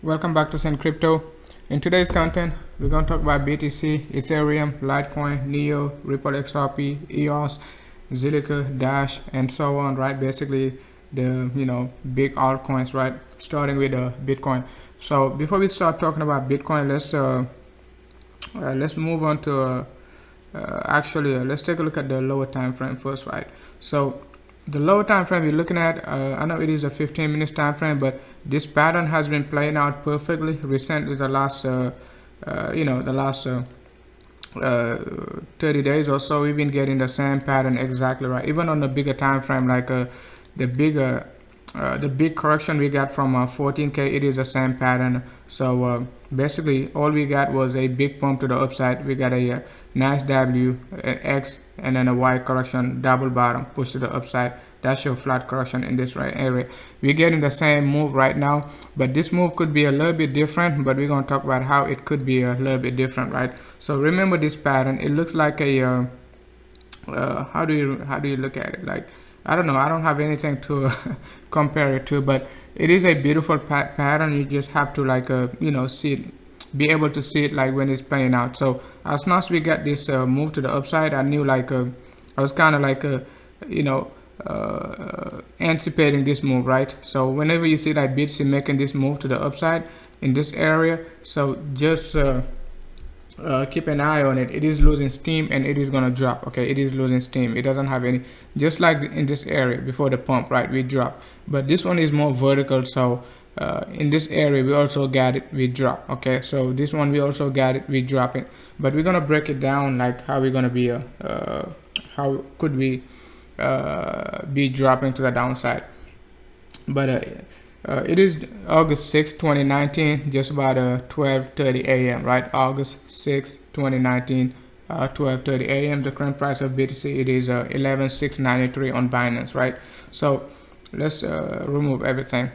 Welcome back to Send Crypto. In today's content, we're going to talk about BTC, Ethereum, LITECOIN, NEO, Ripple XRP, EOS, ZILLIQA, Dash, and so on, right? Basically, the big altcoins, right? Starting with Bitcoin. So before we start talking about Bitcoin, let's move on to let's take a look at the lower time frame first, right? So the lower time frame we're looking at, I know it is a 15 minutes time frame, but this pattern has been playing out perfectly recently. The last 30 days or so, we've been getting the same pattern exactly, right? Even on the bigger time frame, like the big correction we got from 14K, it is the same pattern. So basically all we got was a big pump to the upside. We got a nice W, an X, and then a Y correction, double bottom, push to the upside. That's your flat correction in this right area. We're getting the same move right now, but this move could be a little bit different, but we're going to talk about how it could be a little bit different, right? So remember this pattern. It looks like a how do you look at it? Like, I don't know, I don't have anything to compare it to, but it is a beautiful pattern. You just have to see it, be able to see it like when it's playing out. So as soon as we got this move to the upside, I knew I was kind of anticipating this move, right? So whenever you see that BTC making this move to the upside in this area, so just keep an eye on it. It is losing steam and it is gonna drop. Okay, it is losing steam. It doesn't have any, just like in this area before the pump, right? We drop, but this one is more vertical. So in this area we also got it, we drop. Okay, so this one we also got it, we drop it. But we're gonna break it down, like how we're gonna be how could we be dropping to the downside. But it is August 6, 2019, just about 12:30 a.m. right? August 6, 2019, 12:30 a.m. The current price of BTC, it is 11,693 on Binance, right? So let's remove everything.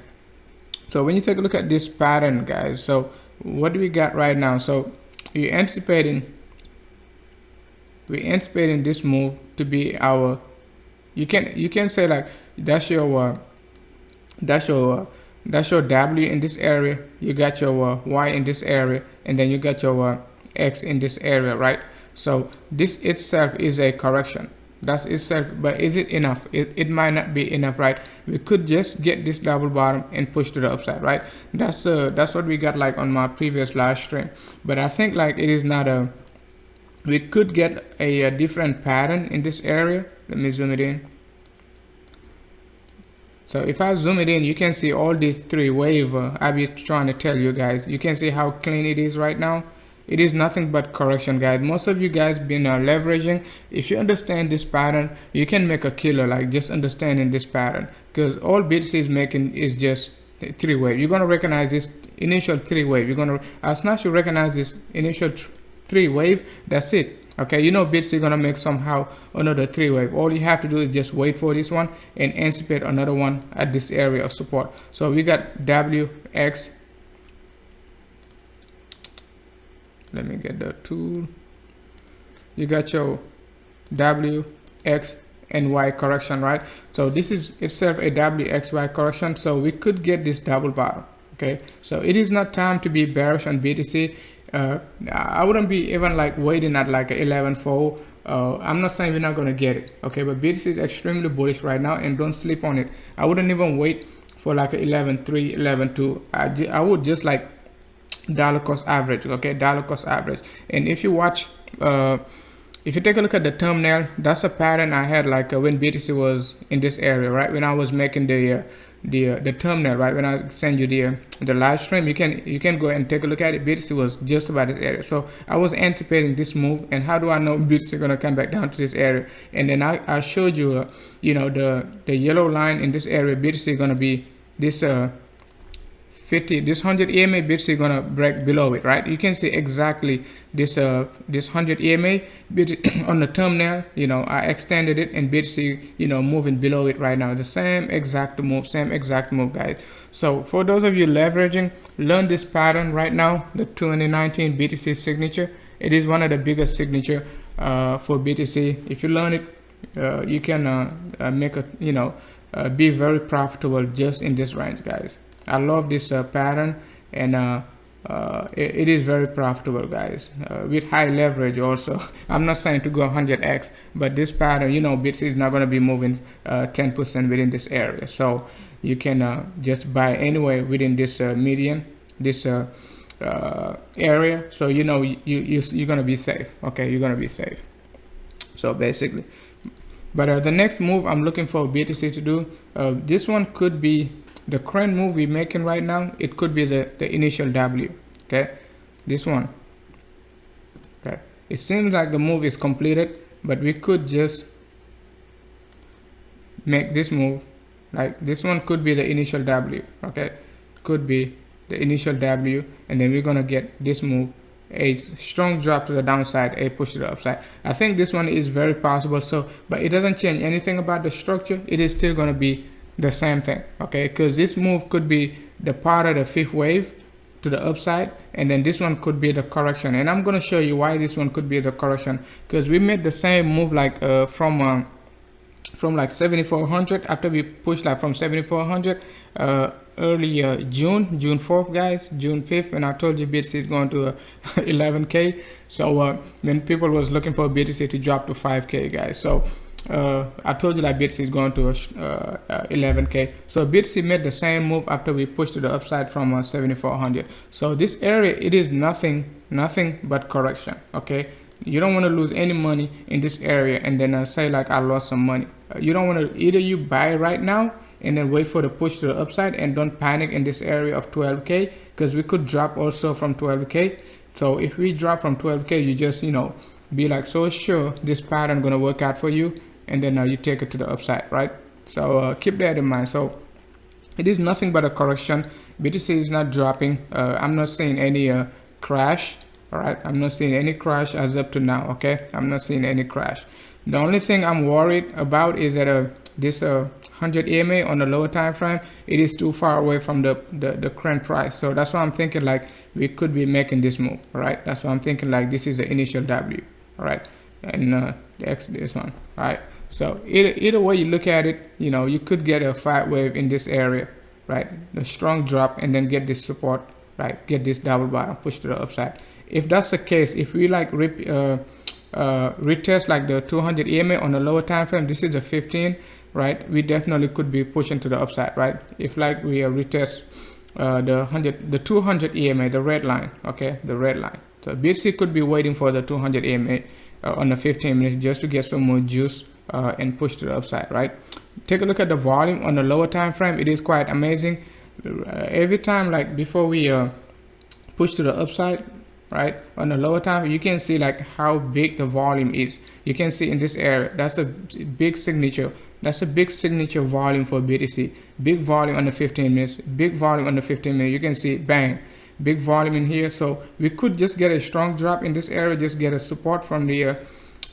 So when you take a look at this pattern, guys, so what do we got right now? So we're anticipating this move to be our, you can say like that's your W in this area, you got your Y in this area, and then you got your X in this area, right? So this itself is a correction. That's itself, but is it enough? It might not be enough, right? We could just get this double bottom and push to the upside, right? That's what we got like on my previous live stream. But I think like it is not a, we could get a different pattern in this area. Let me zoom it in. So if I zoom it in, you can see all these three wave. I've been trying to tell you guys. You can see how clean it is right now. It is nothing but correction, guys. Most of you guys been leveraging. If you understand this pattern, you can make a killer, like just understanding this pattern, because all BTC is making is just three wave. You're gonna recognize this initial three wave. You're gonna, as soon as you recognize this initial three wave, that's it. Okay, you know BTC gonna make somehow another three wave. All you have to do is just wait for this one and anticipate another one at this area of support. So we got W, X. Let me get the tool. You got your W, X, and Y correction, right? So this is itself a W, X, Y correction. So we could get this double bottom. Okay, so it is not time to be bearish on BTC. I wouldn't be even like waiting at like 11.4. I'm not saying we're not gonna get it, okay, but BTC is extremely bullish right now, and don't sleep on it. I wouldn't even wait for like 11.3, 11.2. I would just like dollar cost average, okay, dollar cost average. And if you watch, if you take a look at the thumbnail, that's a pattern I had like when BTC was in this area, right? When I was making the thumbnail, right? When I send you the live stream, you can go and take a look at it. BTC was just about this area, so I was anticipating this move. And how do I know BTC gonna come back down to this area? And then I showed you the yellow line in this area. BTC gonna be this 50, this 100 EMA. BTC gonna break below it, right? You can see exactly this 100 EMA on the thumbnail. I extended it, and BTC moving below it right now. The same exact move, guys. So for those of you leveraging, learn this pattern right now, the 2019 BTC signature. It is one of the biggest signature for BTC. If you learn it, you can make a be very profitable just in this range, guys. I love this pattern, and it is very profitable, guys, with high leverage also. I'm not saying to go 100x, but this pattern, you know, BTC is not going to be moving 10% within this area, so you can just buy anyway within this median, this area, so you know you're going to be safe. Okay, you're going to be safe. So basically, but the next move I'm looking for BTC to do, this one could be the current move we're making right now. It could be the initial W. Okay, this one. Okay, it seems like the move is completed, but we could just make this move. Like this one could be the initial W. Okay, could be the initial W, and then we're gonna get this move, a strong drop to the downside, a push to the upside. I think this one is very possible. So, but it doesn't change anything about the structure. It is still gonna be the same thing. Okay, because this move could be the part of the fifth wave to the upside, and then this one could be the correction. And I'm gonna show you why this one could be the correction, because we made the same move like from like 7400 after we pushed like from 7400 early June 4th, guys, June 5th, and I told you BTC is going to 11k. So when people was looking for BTC to drop to 5k, guys, so I told you that BTC is going to 11k. So BTC made the same move after we pushed to the upside from 7400. So this area, it is nothing but correction. Okay, you don't want to lose any money in this area and then say like I lost some money. You don't want to, either you buy right now and then wait for the push to the upside, and don't panic in this area of 12k, because we could drop also from 12k. So if we drop from 12k, you just, you know, be like so sure this pattern gonna work out for you, and then you take it to the upside, right? So keep that in mind. So it is nothing but a correction. BTC is not dropping. I'm not seeing any crash. All right, I'm not seeing any crash as up to now. Okay, I'm not seeing any crash. The only thing I'm worried about is that this 100 EMA on the lower time frame, it is too far away from the current price. So that's why I'm thinking like we could be making this move. All right, that's why I'm thinking like this is the initial W. All right, and the X, this one. All right, so either way you look at it, you know, you could get a fat wave in this area, right? The strong drop, and then get this support, right? Get this double bottom, push to the upside. If that's the case, if we like retest like the 200 EMA on the lower time frame, this is a 15, right? We definitely could be pushing to the upside, right? If like we retest the 200 EMA, the red line, okay, the red line. So BTC could be waiting for the 200 EMA on the 15 minutes just to get some more juice and push to the upside, right? Take a look at the volume on the lower time frame. It is quite amazing. Every time like before we push to the upside, right, on the lower time, you can see like how big the volume is. You can see in this area, that's a big signature. That's a big signature volume for BTC. Big volume on the 15 minutes, big volume on the 15 minutes. You can see bang, big volume in here. So we could just get a strong drop in this area, just get a support from the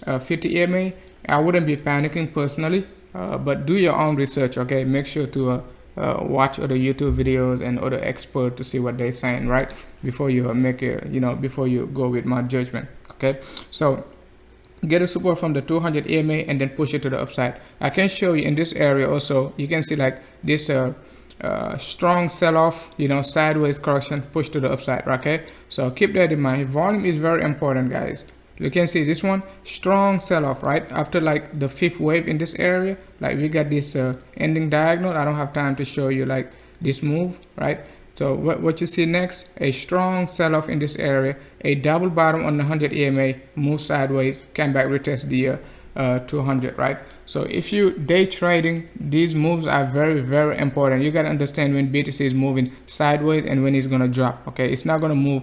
50 EMA. I wouldn't be panicking personally, but do your own research. Okay, make sure to watch other YouTube videos and other experts to see what they're saying, right? Before you make a, you know, before you go with my judgment. Okay, so get a support from the 200 EMA and then push it to the upside. I can show you in this area also. You can see like this strong sell-off, you know, sideways correction, push to the upside. Okay, so keep that in mind. Volume is very important, guys. You can see this one, strong sell-off, right? After like the fifth wave in this area, like we got this ending diagonal. I don't have time to show you like this move, right? So what you see next, a strong sell-off in this area, a double bottom on the 100 EMA, move sideways, came back, retest the 200, right? So if you day trading, these moves are very, very important. You got to understand when BTC is moving sideways and when it's going to drop. Okay, it's not going to move,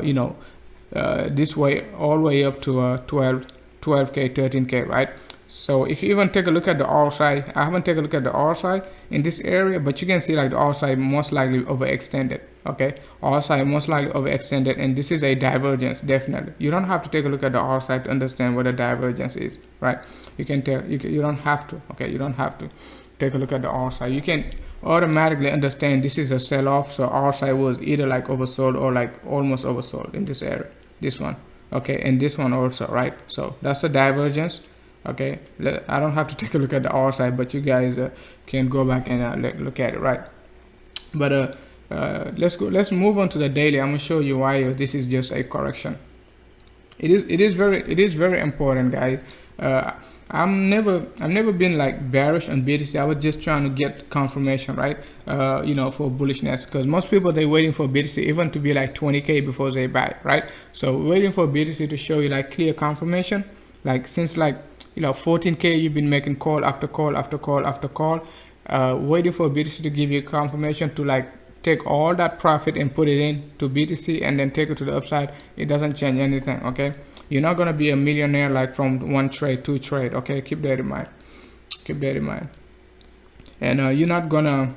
you know, this way all the way up to 12k, 13k, right? So if you even take a look at the RSI, I haven't taken a look at the RSI in this area, but you can see like the RSI most likely overextended. Okay, RSI most likely overextended, and this is a divergence. Definitely, you don't have to take a look at the RSI to understand what a divergence is, right? You can tell, you don't have to. Okay, you don't have to take a look at the RSI. You can automatically understand this is a sell-off. So RSI was either like oversold or like almost oversold in this area. This one, okay, and this one also, right? So that's a divergence. Okay, I don't have to take a look at the RSI, but you guys can go back and look at it, right? But let's move on to the daily. I'm gonna show you why this is just a correction. It is very important, guys. I've never been like bearish on BTC. I was just trying to get confirmation, right? You know, for bullishness, because most people, they're waiting for BTC even to be like 20K before they buy, right? So waiting for BTC to show you like clear confirmation, like since like, you know, 14K, you've been making call after call after call after call, waiting for BTC to give you confirmation to like take all that profit and put it in to BTC and then take it to the upside. It doesn't change anything, okay? You're not gonna be a millionaire like from one trade, two trade, okay? Keep that in mind. Keep that in mind. And you're not gonna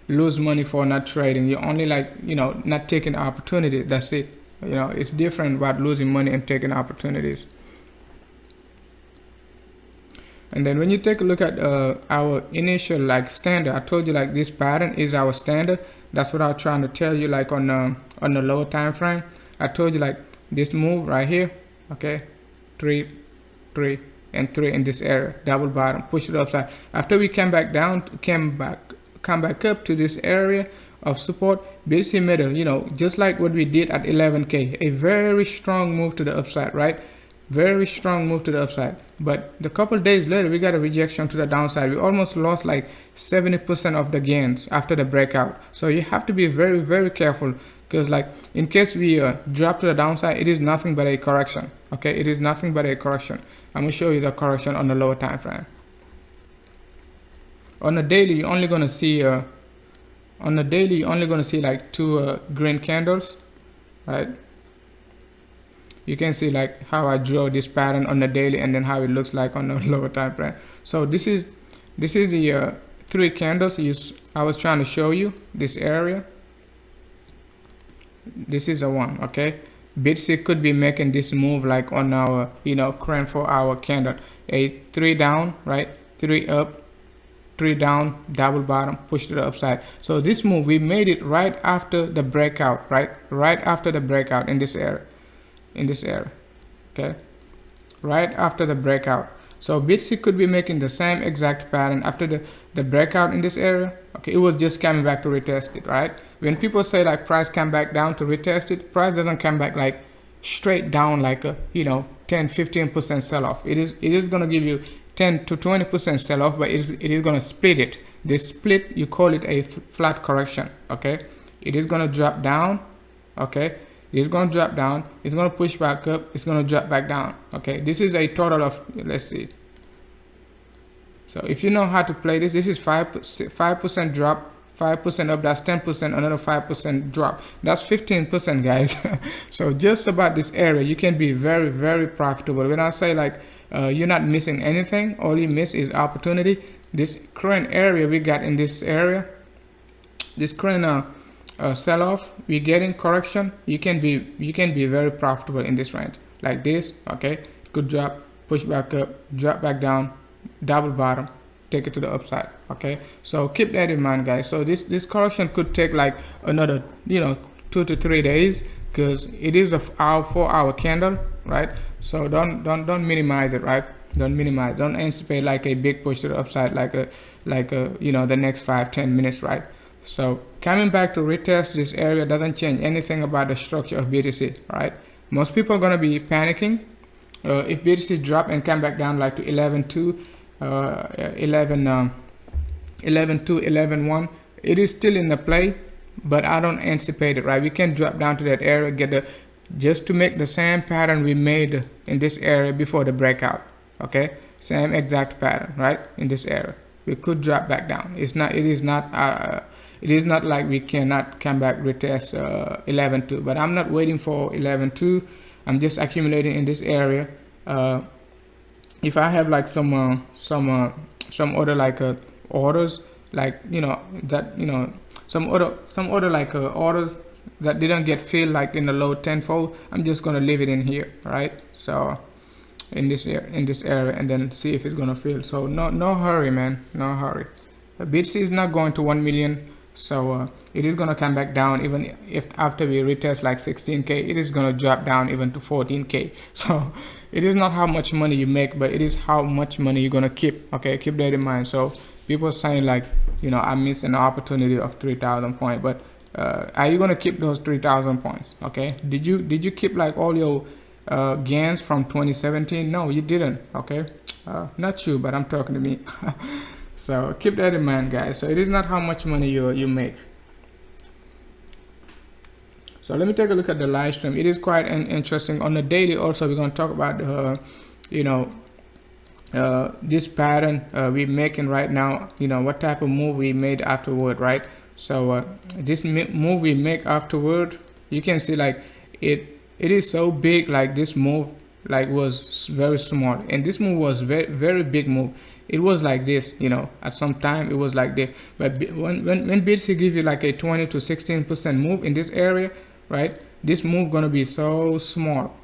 lose money for not trading. You're only like, you know, not taking opportunity. That's it. You know, it's different about losing money and taking opportunities. And then when you take a look at our initial like standard, I told you like this pattern is our standard. That's what I was trying to tell you, like on the lower time frame. I told you like this move right here, okay, 3, 3, and 3 in this area, double bottom, push it upside. After we came back down, come back up to this area of support, BTC made a, you know, just like what we did at 11K, a very strong move to the upside, right? Very strong move to the upside. But a couple of days later, we got a rejection to the downside. We almost lost like 70% of the gains after the breakout. So you have to be very careful, because like in case we drop to the downside, it is nothing but a correction. Okay, it is nothing but a correction. I'm gonna show you the correction on the lower time frame. On the daily, you're only gonna see like 2 green candles, right? You can see like how I draw this pattern on the daily and then how it looks like on the lower time frame. So this is the 3 candles I was trying to show you, this area. This is a one, okay? BTC could be making this move like on our, you know, current 4-hour candle, a 3 down, right? 3 up, 3 down, double bottom, push to the upside. So this move, we made it right after the breakout, right? Right after the breakout in this area. Okay, right after the breakout. So BTC could be making the same exact pattern after the breakout in this area. Okay, it was just coming back to retest it, right? When people say like price come back down to retest it, price doesn't come back like straight down like a, you know, 10-15% sell off. It is going to give you 10 to 20% sell off, but it is going to split it. This split, you call it a flat correction. Okay, it is going to drop down. Okay, it's going to drop down, it's going to push back up, it's going to drop back down. Okay, this is a total of, let's see. So if you know how to play this, this is 5% drop, 5% up, that's 10%, another 5% drop, that's 15%, guys. So just about this area, you can be very profitable. When I say like you're not missing anything, all you miss is opportunity. This current area we got in this area, this current sell off, we're getting correction, you can be very profitable in this range like this. Okay, good drop, push back up, drop back down, double bottom, take it to the upside. Okay, so keep that in mind, guys. So this correction could take like another, you know, 2 to 3 days, because it is a 4-hour candle, right? So don't minimize it, right? Don't anticipate like a big push to the upside like a you know, the next 5-10 minutes, right? So coming back to retest this area doesn't change anything about the structure of BTC, right? Most people are going to be panicking if BTC drop and come back down like to 11.2, 11.2, 11.1. It is still in the play, but I don't anticipate it, right? We can drop down to that area, just to make the same pattern we made in this area before the breakout. Okay, same exact pattern, right? In this area, we could drop back down. It is not like we cannot come back retest 11.2, but I'm not waiting for 11.2. I'm just accumulating in this area. If I have like some other like orders, like, you know, that, you know, some other like orders that didn't get filled like in the low tenfold, I'm just gonna leave it in here, right? So in this area, and then see if it's gonna fill. So no hurry, man, no hurry. BTC is not going to 1 million. So it is going to come back down. Even if after we retest like 16K, it is going to drop down even to 14K. So it is not how much money you make, but it is how much money you're going to keep. Okay, keep that in mind. So people saying like, you know, I'm missing an opportunity of 3,000 points, but are you gonna keep those 3,000 points? Okay, did you keep like all your gains from 2017? No, you didn't. Okay, not you, but I'm talking to me. So keep that in mind, guys. So it is not how much money you make. So let me take a look at the live stream. It is quite interesting. On the daily also, we're going to talk about you know, this pattern we're making right now, you know, what type of move we made afterward, right? So this move we make afterward, you can see like it is so big. Like this move like was very small, and this move was very big move. It was like this, you know, at some time it was like this. But when BTC give you like a 20 to 16% move in this area, right, this move gonna be so small.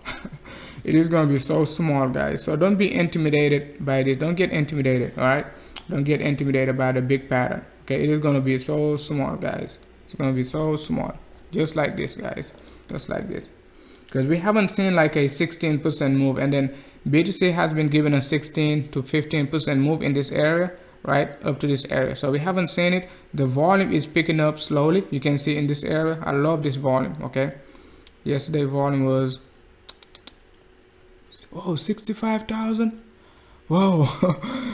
It is gonna be so small, guys. So don't be intimidated by this. Don't get intimidated. All right, don't get intimidated by the big pattern. Okay, it is gonna be so small, guys. It's gonna be so small, just like this, guys, just like this. Because we haven't seen like a 16% move, and then BTC has been given a 16 to 15% move in this area, right, up to this area. So we haven't seen it. The volume is picking up slowly. You can see in this area. I love this volume. Okay, yesterday volume was 65,000. Whoa.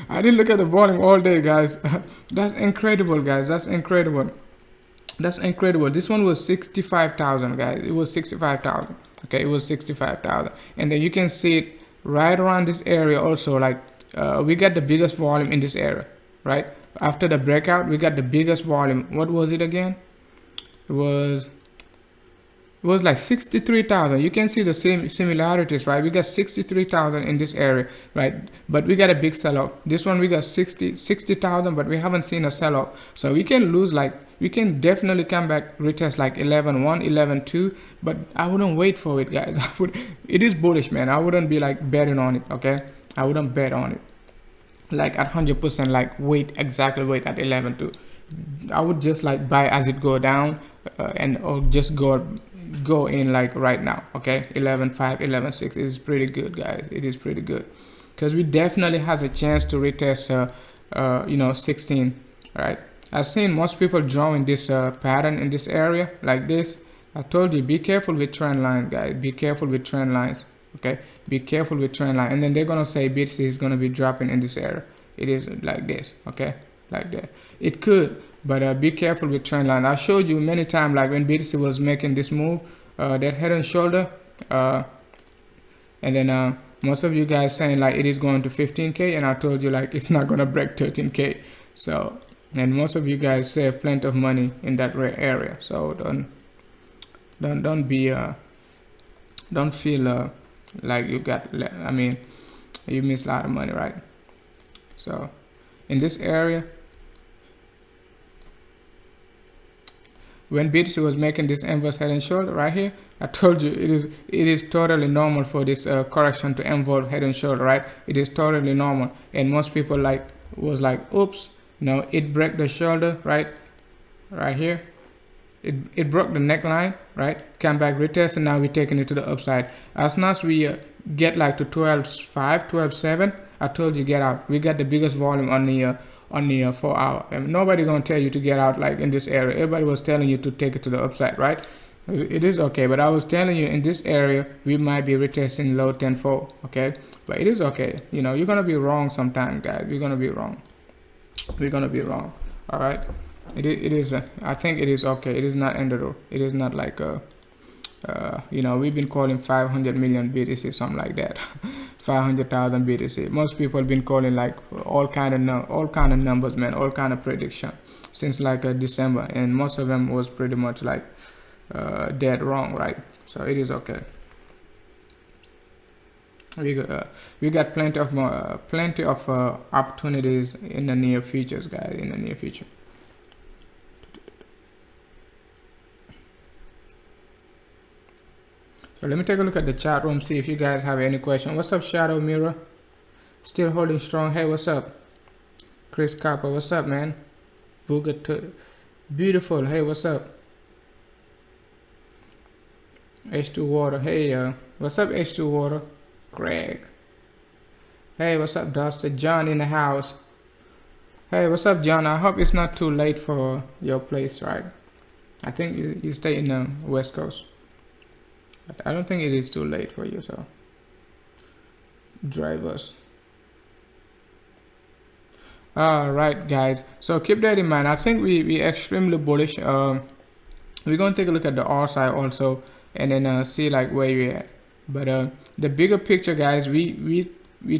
I didn't look at the volume all day, guys. That's incredible, guys. That's incredible. That's incredible. This one was 65,000, guys. It was 65,000. Okay, it was 65,000, and then you can see it right around this area also. Like we got the biggest volume in this area, right? After the breakout, we got the biggest volume. What was it again? It was like 63,000. You can see the same similarities, right? We got 63,000 in this area, right? But we got a big sell-off. This one we got 60,000, but we haven't seen a sell-off. So we can lose, like, we can definitely come back, retest like 11.1, 11.2, but I wouldn't wait for it, guys. It is bullish, man. I wouldn't be like betting on it, okay? I wouldn't bet on it like at 100%, like wait at 11.2. I would just like buy as it go down or just go in like right now. Okay, 11.5, 11.6 is pretty good, guys. It is pretty good because we definitely has a chance to retest you know, 16, right? I've seen most people drawing this pattern in this area like this. I told you, be careful with trend lines, guys. Be careful with trend lines. Okay, be careful with trend line. And then they're gonna say BTC is gonna be dropping in this area. It is like this. Okay, like that. It could, but be careful with trend line. I showed you many times, like when BTC was making this move, that head and shoulder, and then most of you guys saying like it is going to 15K, and I told you like it's not gonna break 13K. So, and most of you guys save plenty of money in that area. So don't be don't feel like you got, I mean, you miss a lot of money, right? So in this area, when BTC was making this inverse head and shoulder right here, I told you it is totally normal for this correction to involve head and shoulder, right? It is totally normal, and most people like was like, oops, no, it broke the shoulder, right here. It broke the neckline, right? Come back, retest, and now we're taking it to the upside. As soon as we get like to 12.5, 12.7, I told you get out. We got the biggest volume on the 4 hour. And nobody gonna tell you to get out like in this area. Everybody was telling you to take it to the upside, right? It is okay, but I was telling you in this area we might be retesting low 10.4, okay? But it is okay. You know, you're gonna be wrong sometimes, guys. We're gonna be wrong. We're gonna be wrong. All right. It is. I think it is okay. It is not enduro. It is not like you know, we've been calling 500 million BTC, something like that. 500,000 BTC. Most people have been calling like all kind of numbers, man, all kind of prediction since like December, and most of them was pretty much like dead wrong, right? So it is okay. We got plenty of opportunities in the near futures, guys. In the near future. So let me take a look at the chat room, see if you guys have any question. What's up, Shadow Mirror? Still holding strong. Hey, what's up? Chris Copper, what's up, man? Booga beautiful. Hey, what's up? H2 Water. Hey, what's up, H2 Water? Greg. Hey, what's up, Duster? John in the house. Hey, what's up, John? I hope it's not too late for your place, right? I think you stay in the West Coast, but I don't think it is too late for you, so drivers. All right, guys. So keep that in mind. I think we extremely bullish. We're gonna take a look at the R side also, and then see like where you're at. But the bigger picture, guys, we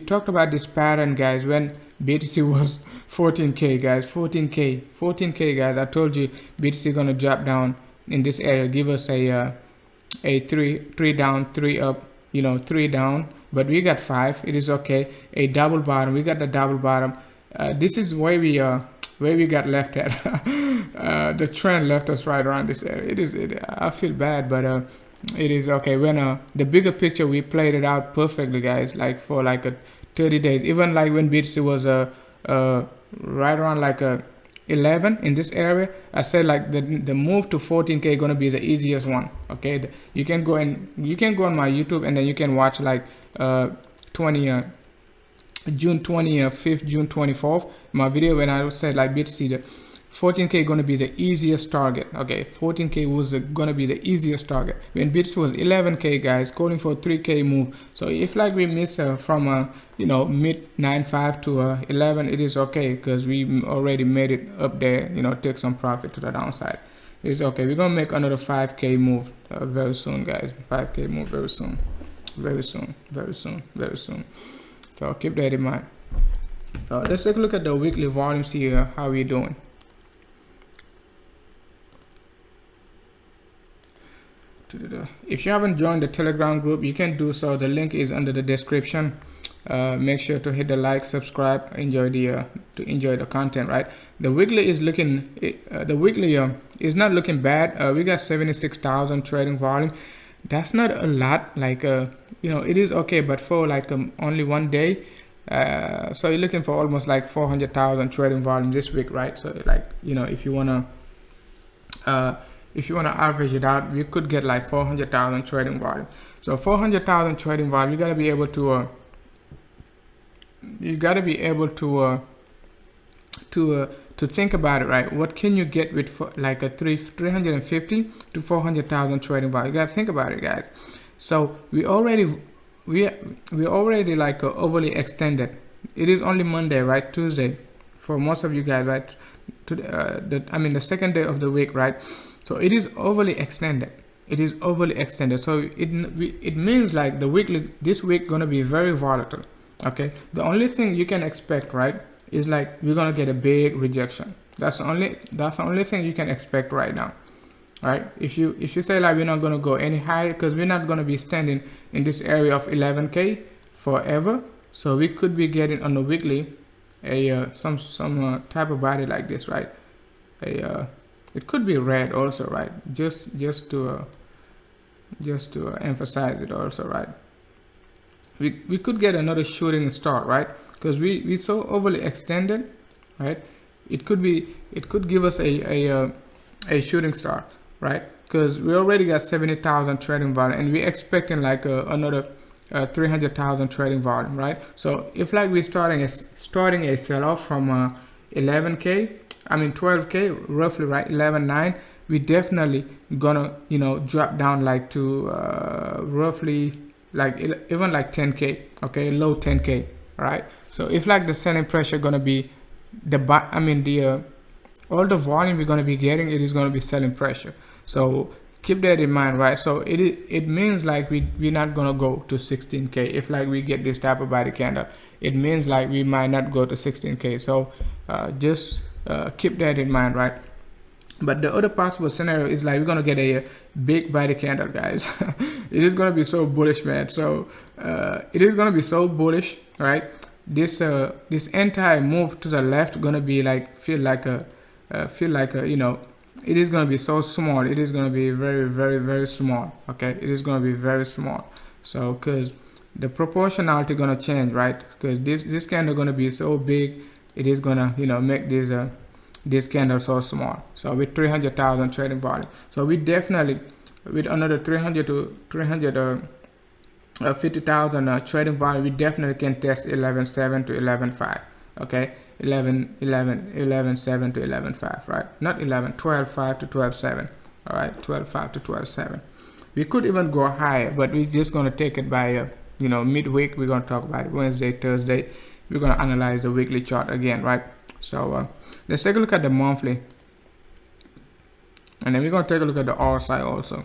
talked about this pattern, guys, when BTC was 14k, guys, 14k, guys. I told you BTC gonna drop down in this area, give us a three down, three up, you know, three down, but we got 5. It is okay. A double bottom, we got the double bottom. This is where we got left at. The trend left us right around this area. I feel bad, but it is okay. When the bigger picture, we played it out perfectly, guys, like for like 30 days. Even like when BTC was right around like 11 in this area, I said like the move to 14k gonna be the easiest one. Okay, you can go on my YouTube, and then you can watch like June 25th, June 24th, my video when I said like BTC, the 14k gonna be the easiest target. Okay, 14k was gonna be the easiest target when BTC was 11k, guys, calling for 3k move. So if like we miss from you know, mid 9.5 to 11, it is okay, because we already made it up there, you know, take some profit to the downside. It's okay. We're gonna make another 5k move very soon, guys. 5k move very soon. So keep that in mind. So let's take a look at the weekly volumes here, how we're doing. If you haven't joined the Telegram group, you can do so. The link is under the description. Make sure to hit the like, subscribe, enjoy the content, right? The weekly is looking is not looking bad. We got 76,000 trading volume. That's not a lot, like you know, it is okay, but for like only one day, so you're looking for almost like 400,000 trading volume this week, right? So like, you know, if you wanna average it out, you could get like 400,000 trading volume. So 400,000 trading volume, you gotta be able to think about it, right? What can you get with like a 350 to 400,000 trading volume? You gotta think about it, guys. So we already like overly extended. It is only Monday, right? Tuesday for most of you guys, right? I mean the second day of the week, right? So it is overly extended. So it means like the weekly this week gonna be very volatile. Okay, the only thing you can expect, right, is like we're gonna get a big rejection. That's the only thing you can expect right now, right? If you say like we're not gonna go any higher, because we're not gonna be standing in this area of 11k forever, so we could be getting on the weekly some type of body like this, right? It could be red also, right? Just to emphasize it also, right? We could get another shooting star, right? Because we so overly extended, right? It could give us a shooting star, right? Because we already got 70,000 trading volume, and we're expecting like another 300,000 trading volume, right? So if like we're starting a sell-off from 11k, I mean 12k roughly, right? 11.9, we definitely gonna, you know, drop down like to roughly like even like 10k, okay, low 10k, right? So if like the selling pressure gonna be all the volume we're gonna be getting, it is gonna be selling pressure. So keep that in mind, right? So it means like we're not gonna go to 16k. If like we get this type of body candle, it means like we might not go to 16k. So just keep that in mind, right? But the other possible scenario is like we're gonna get a big body candle, guys. It is gonna be so bullish, man. So it is gonna be so bullish, right? This entire move to the left gonna be like feel like a you know, it is gonna be so small. It is gonna be very, very, very small. Okay, it is gonna be very small. So because the proportionality gonna change, right? Because this candle gonna be so big, it is gonna, you know, make this candle so small. So with 300,000 trading volume, so we definitely with another 300 to 350,000 trading volume, we definitely can test 11.7 to 11.5. Okay, 11.7 to 11.5, right? Not 12.5 to 12.7. All right, 12.5 to 12.7. We could even go higher, but we're just going to take it by midweek. We're going to talk about it Wednesday, Thursday. We're going to analyze the weekly chart again, right? So let's take a look at the monthly, and then we're going to take a look at the RSI also.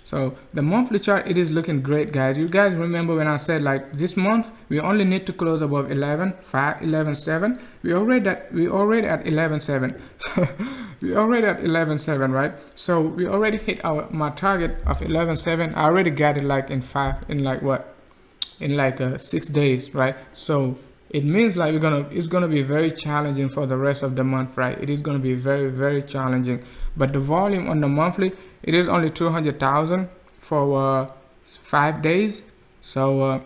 So the monthly chart, it is looking great, guys. You guys remember when I said like this month we only need to close above 11.5, 11.7. We already at 11.7. So we already at 11.7, right? So we already hit my target of 11.7. I already got it like in 6 days, right? So it means like it's gonna be very challenging for the rest of the month, right? It is gonna be very, very challenging. But the volume on the monthly, it is only 200,000 for 5 days. So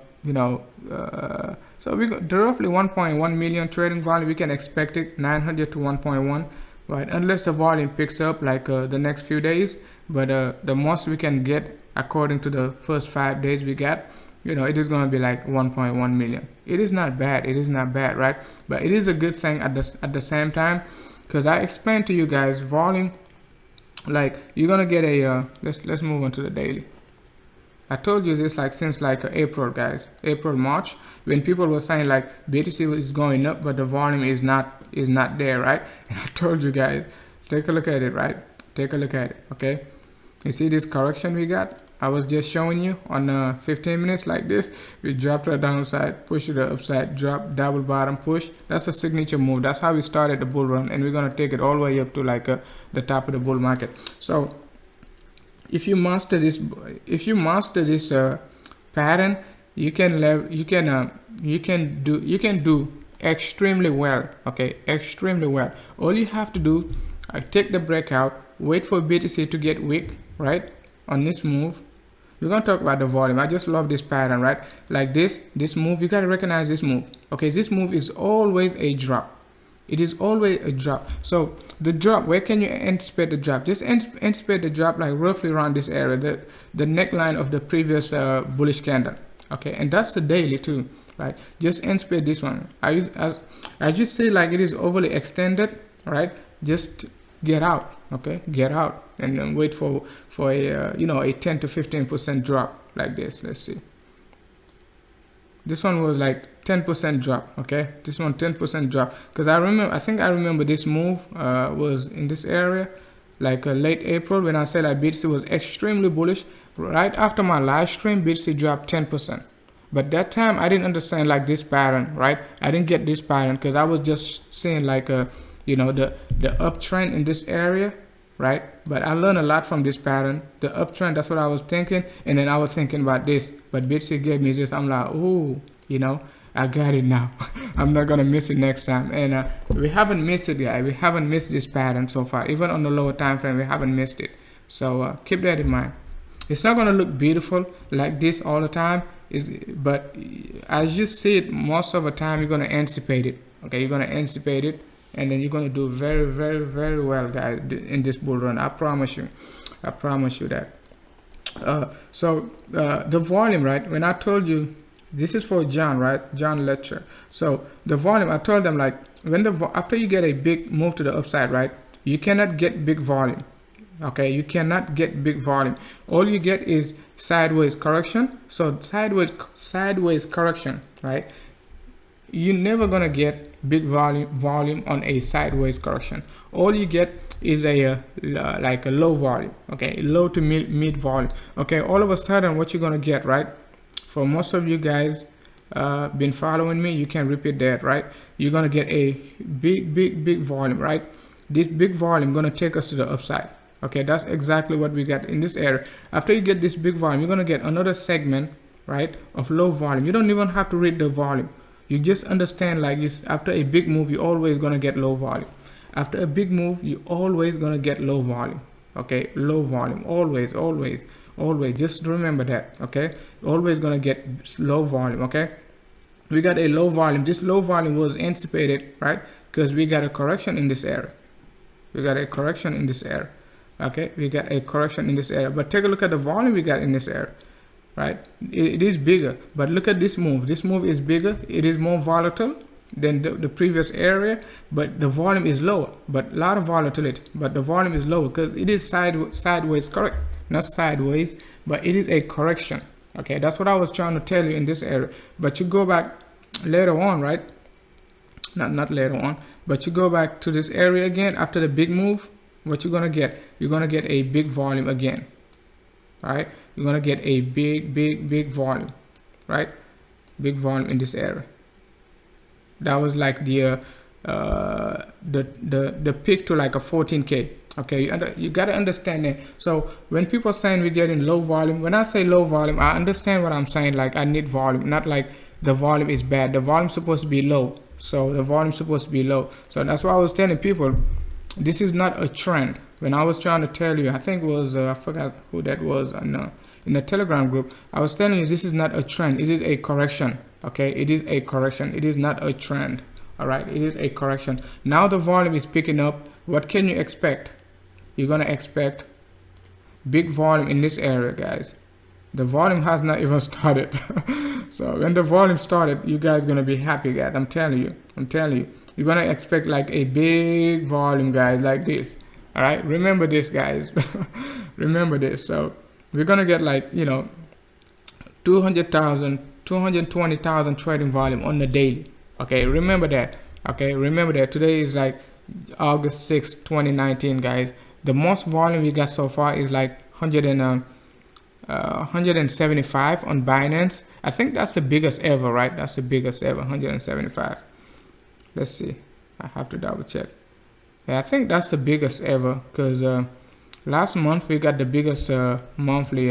so we got roughly 1.1 million trading volume. We can expect it 900 to 1.1, right? Unless the volume picks up like the next few days. But the most we can get according to the first 5 days we got, it is going to be like 1.1 million. It is not bad. It is not bad, right? But it is a good thing at the same time, because I explained to you guys volume. Like you're gonna get a let's move on to the daily. I told you this like since like April, guys, March, when people were saying like BTC is going up but the volume is not there, right? And I told you guys, take a look at it, right? Take a look at it. Okay, you see this correction we got? I was just showing you on 15 minutes like this. We dropped to the downside, push to the upside, drop, double bottom, push. That's a signature move. That's how we started the bull run, and we're gonna take it all the way up to like the top of the bull market. So if you master this pattern, you can do extremely well. Okay, extremely well. All you have to do, take the breakout, wait for BTC to get weak, right? On this move, we're going to talk about the volume. I just love this pattern, right? Like this move, you got to recognize this move. Okay, this move is always a drop. It is always a drop. So the drop, where can you anticipate the drop? Just anticipate the drop like roughly around this area, the neckline of the previous bullish candle. Okay, and that's the daily too, right? Just anticipate this one. I just say like it is overly extended, right? Just get out. Okay, get out and then wait for a 10 to 15% drop like this. Let's see. This one was like 10% drop. Okay, this one 10% drop, because I think I remember this move was in this area like late April when I said like BTC was extremely bullish. Right after my live stream, BTC dropped 10%. But that time I didn't understand like this pattern, right? I didn't get this pattern because I was just seeing like the uptrend in this area, right? But I learned a lot from this pattern, the uptrend. That's what I was thinking, and then I was thinking about this, but BTC gave me this. I'm like, ooh, I got it now. I'm not gonna miss it next time. And we haven't missed it, guys. We haven't missed this pattern so far. Even on the lower time frame, we haven't missed it. So keep that in mind. It's not gonna look beautiful like this all the time, but as you see it most of the time, you're gonna anticipate it. Okay, you're gonna anticipate it, and then you're going to do very, very, very well, guys, in this bull run. I promise you that. So the volume, right, when I told you this is for John, right, John lecture. So the volume, I told them like after you get a big move to the upside, right, you cannot get big volume. Okay, you cannot get big volume. All you get is sideways correction. So sideways correction, right? You're never gonna get big volume on a sideways correction. All you get is like a low volume. Okay, low to mid volume. Okay, all of a sudden what you're gonna get, right? For most of you guys been following me, you can repeat that, right? You're gonna get a big volume, right? This big volume gonna take us to the upside. Okay, that's exactly what we got in this area. After you get this big volume, you're gonna get another segment, right, of low volume. You don't even have to read the volume. You just understand like this. After a big move, you're always gonna get low volume. After a big move, you're always gonna get low volume. Okay, low volume, always. Just remember that. Okay, always gonna get low volume. Okay, we got a low volume. This low volume was anticipated, right? Because we got a correction in this area. Okay, we got a correction in this area. But take a look at the volume we got in this area. Right, it is bigger, but look at this move. This move is bigger. It is more volatile, than the previous area, but the volume is lower, but a lot of volatility, but the volume is lower because it is sideways correct, not sideways, but it is a correction. Okay, that's what I was trying to tell you in this area. But you go back later on, right? Not later on, but you go back to this area again after the big move. What you're gonna get? You're gonna get a big volume again. All right, you're gonna get a big volume, right? Big volume in this area. That was like the peak to like a 14K. Okay, you gotta understand that. So when people are saying we're getting low volume, when I say low volume, I understand what I'm saying. Like I need volume, not like the volume is bad. The volume is supposed to be low. So the volume is supposed to be low. So that's why I was telling people this is not a trend. When I was trying to tell you, I think it was I forgot who that was in the Telegram group. I was telling you this is not a trend. It is a correction. Okay, it is a correction. It is not a trend. All right, it is a correction. Now the volume is picking up. What can you expect? You're gonna expect big volume in this area, guys. The volume has not even started. So when the volume started, you guys gonna be happy, guys. I'm telling you. You're gonna expect like a big volume, guys, like this. All right, remember this, guys. Remember this. So we're gonna get like 200,000, 220,000 trading volume on the daily. Okay, remember that. Okay, remember that. Today is like August 6, 2019, guys. The most volume we got so far is like 175 on Binance. I think that's the biggest ever, right? That's the biggest ever, 175. Let's see. I have to double check. Yeah, I think that's the biggest ever because last month we got the biggest monthly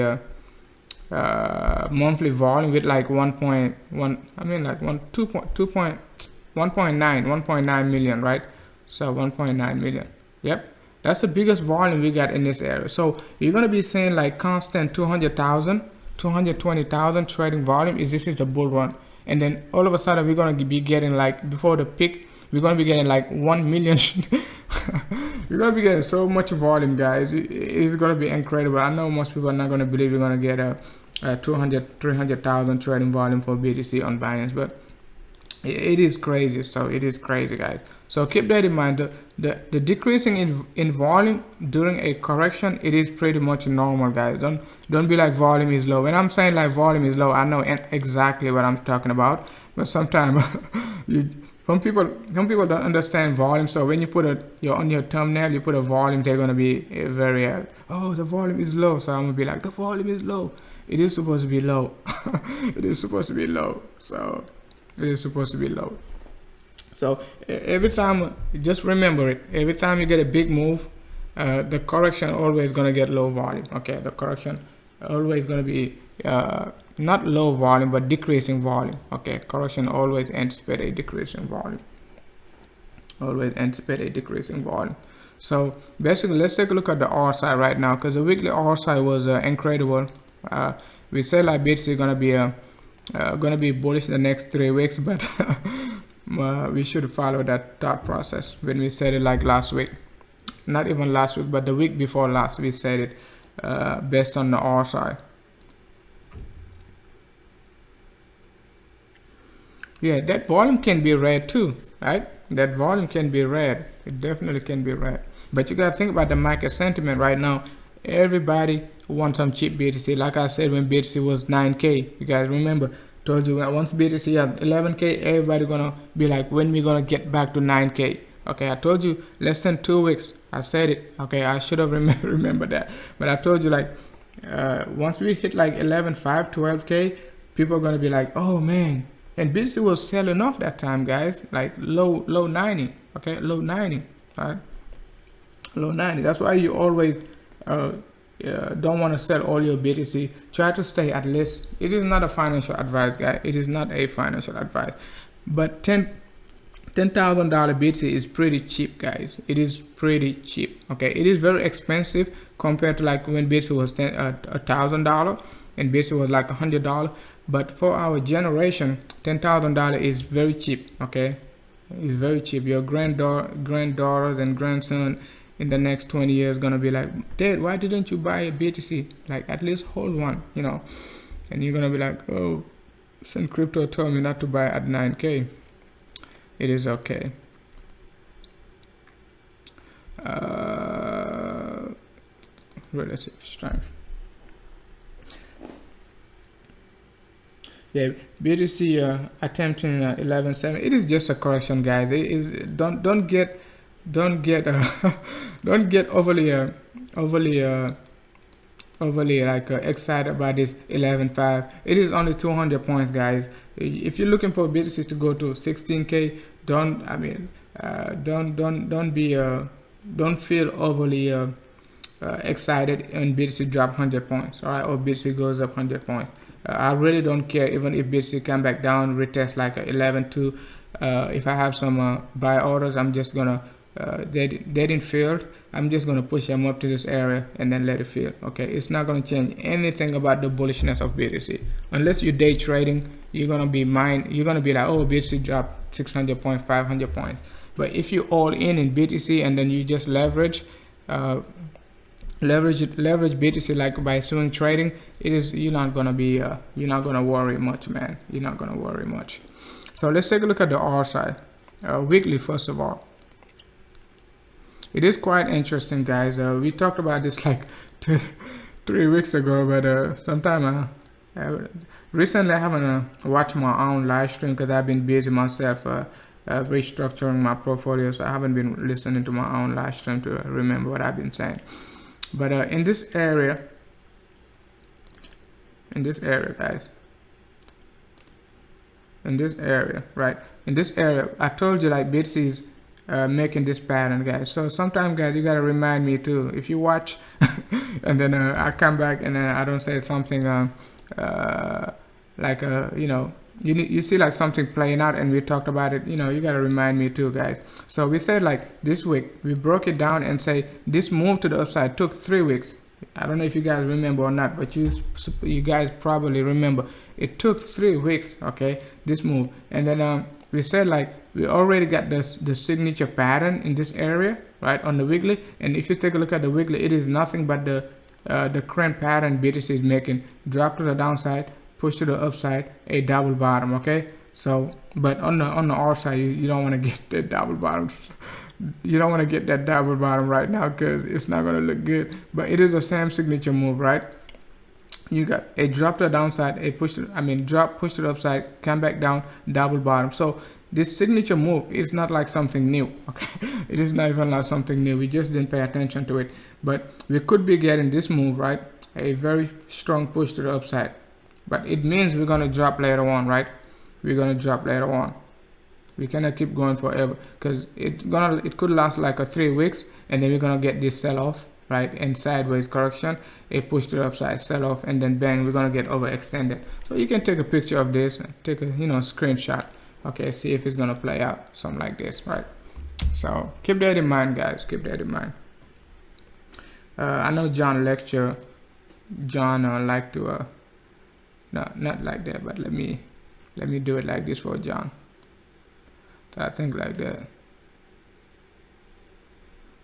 volume with like 1.1. I mean like 1.9 million, right? So 1.9 million. Yep. That's the biggest volume we got in this area. So you're going to be saying like constant 200,000, 220,000 trading volume. This is the bull run. And then all of a sudden we're going to be getting like before the peak, we're going to be getting like 1 million. We're going to be getting so much volume, guys. It's going to be incredible. I know most people are not going to believe we're going to get a 300,000 trading volume for BTC on Binance, but it is crazy. So it is crazy, guys. So keep that in mind. The decreasing in volume during a correction, it is pretty much normal, guys. Don't be like volume is low. When I'm saying like volume is low, I know exactly what I'm talking about. But sometimes some people don't understand volume. So when you put on your thumbnail, you put a volume, they're gonna be very oh, the volume is low. So I'm gonna be like, the volume is low. It is supposed to be low. It is supposed to be low. So it is supposed to be low. So every time, just remember it. Every time you get a big move, the correction always gonna get low volume. Okay, the correction always gonna be not low volume but decreasing volume. Okay, correction always anticipate a decreasing volume. Always anticipate a decreasing volume. So basically, let's take a look at the RSI right now because the weekly RSI was incredible. We said like BTC gonna be bullish the next 3 weeks, but we should follow that thought process when we said it like last week. Not even last week, but the week before last, we said it based on the RSI. Yeah, that volume can be red too, right? That volume can be red. It definitely can be red. But you gotta think about the market sentiment right now. Everybody wants some cheap BTC. Like I said, when BTC was 9K, you guys remember, told you once BTC at 11K, everybody gonna be like, when we gonna get back to 9K? Okay, I told you less than 2 weeks. I said it. Okay, I should have remembered that. But I told you like once we hit like 11.5, 12K, people are gonna be like, oh man. And BTC was selling off that time, guys, like low 90. Okay, low 90. Right, low 90. That's why you always don't want to sell all your BTC. Try to stay at least. It is not a financial advice, guys. It is not a financial advice. But $10,000 BTC is pretty cheap, guys. It is pretty cheap. Okay, it is very expensive compared to like when BTC was $1,000 and BTC was like $100. But for our generation, $10,000 is very cheap. Okay, it's very cheap. Your granddaughters and grandson in the next 20 years gonna be like, Dad, why didn't you buy a BTC? Like at least hold one, you know. And you're gonna be like, oh, Sun Crypto told me not to buy at 9K. it is okay. Relative strength. Yeah, BTC attempting 11.7. It is just a correction, guys. It is don't get don't get overly like excited about this 11.5. It is only 200 points, guys. If you're looking for BTC to go to 16k, don't feel overly excited when BTC drop 100 points, all right, or BTC goes up 100 points. I really don't care even if BTC come back down, retest like 11.2. If I have some buy orders, I'm just gonna they didn't fail, I'm just gonna push them up to this area and then let it fail. Okay, it's not gonna change anything about the bullishness of BTC unless you're day trading. You're gonna be like, oh, BTC dropped 600 points, 500 points. But if you all in BTC and then you just leverage BTC like by swing trading, you're not gonna worry much, man. You're not gonna worry much. So let's take a look at the R side, weekly first of all. It is quite interesting, guys. We talked about this like 3 weeks ago, but recently I haven't watched my own live stream because I've been busy myself restructuring my portfolio, so I haven't been listening to my own live stream to remember what I've been saying. But in this area, guys, in this area, right? In this area, I told you like BTC is making this pattern, guys. So sometimes, guys, you gotta remind me too. If you watch and then I come back and I don't say something like you see like something playing out and we talked about it, you gotta remind me too, guys. So we said like this week we broke it down and say this move to the upside took 3 weeks. I don't know if you guys remember or not, but you guys probably remember it took 3 weeks, okay, this move. And then we said like we already got the signature pattern in this area, right, on the weekly. And if you take a look at the weekly, it is nothing but the current pattern BTC is making. Drop to the downside, push to the upside, a double bottom. Okay, so but on the R side, you don't want to get that double bottom. You don't want to get that double bottom right now because it's not going to look good. But it is the same signature move, right? You got a drop to the downside, a push drop, push to the upside, come back down, double bottom. So this signature move is not like something new, okay? It is not even like something new. We just didn't pay attention to it. But we could be getting this move, right? A very strong push to the upside. But it means we're going to drop later on, right? We're going to drop later on. We cannot keep going forever because it could last like 3 weeks and then we're going to get this sell-off, right? And sideways correction, a push to the upside, sell-off, and then bang, we're going to get overextended. So you can take a picture of this and take a screenshot. Okay, see if it's going to play out, something like this, right? So keep that in mind, guys. Keep that in mind. I know John like to no, not like that, but let me do it like this for John. So I think like that.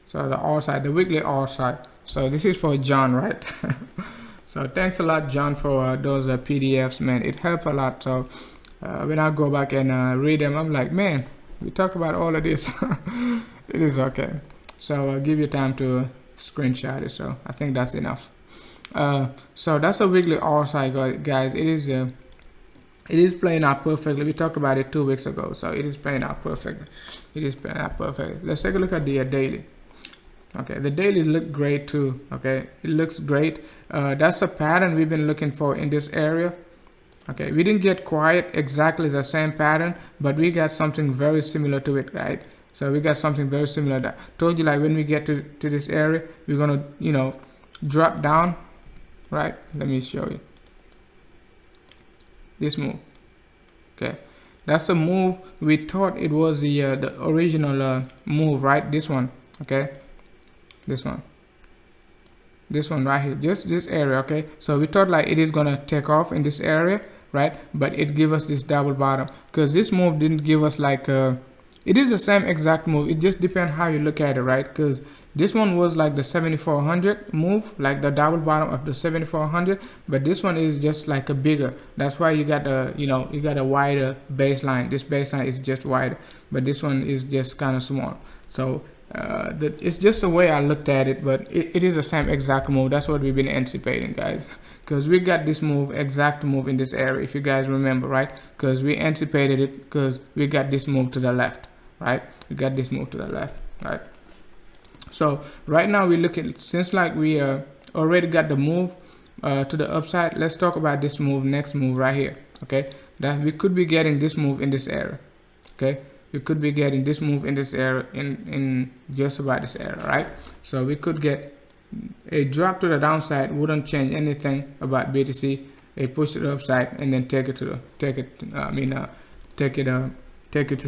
So the R side, the weekly R side. So this is for John, right? So thanks a lot, John, for those PDFs, man. It helped a lot. So when I go back and read them, I'm like, man, we talked about all of this. It is okay. So I'll give you time to screenshot it. So I think that's enough. So that's a weekly R side, guys. It is playing out perfectly. We talked about it 2 weeks ago, so it is playing out perfectly. It is playing out perfectly. Let's take a look at the daily. Okay, the daily look great too. Okay, it looks great. That's a pattern we've been looking for in this area. Okay, we didn't get quite exactly the same pattern, but we got something very similar to it, right? So we got something very similar. That told you like when we get to this area, we're gonna drop down, right? Let me show you this move. Okay, that's a move we thought it was the original move, right? This one, okay, this one right here, just this area. Okay, so we thought like it is gonna take off in this area, right? But it gave us this double bottom because this move didn't give us like it is the same exact move. It just depends how you look at it, right? Because This one was like the 7400 move, like the double bottom of the 7400, but this one is just like a bigger. That's why you got a, you know, you got a wider baseline. This baseline is just wider, but this one is just kind of small. So it's just the way I looked at it, but it is the same exact move. That's what we've been anticipating, guys, because we got this move, exact move in this area, if you guys remember, right? Because we anticipated it, because we got this move to the left, right? We got this move to the left, right? So right now we look at, since like we already got the move to the upside, let's talk about this move, next move right here. Okay, that we could be getting this move in this area. Okay, we could be getting this move in this area, in just about this area, right? So we could get a drop to the downside, wouldn't change anything about BTC. A push to the upside, and then take it to the take it to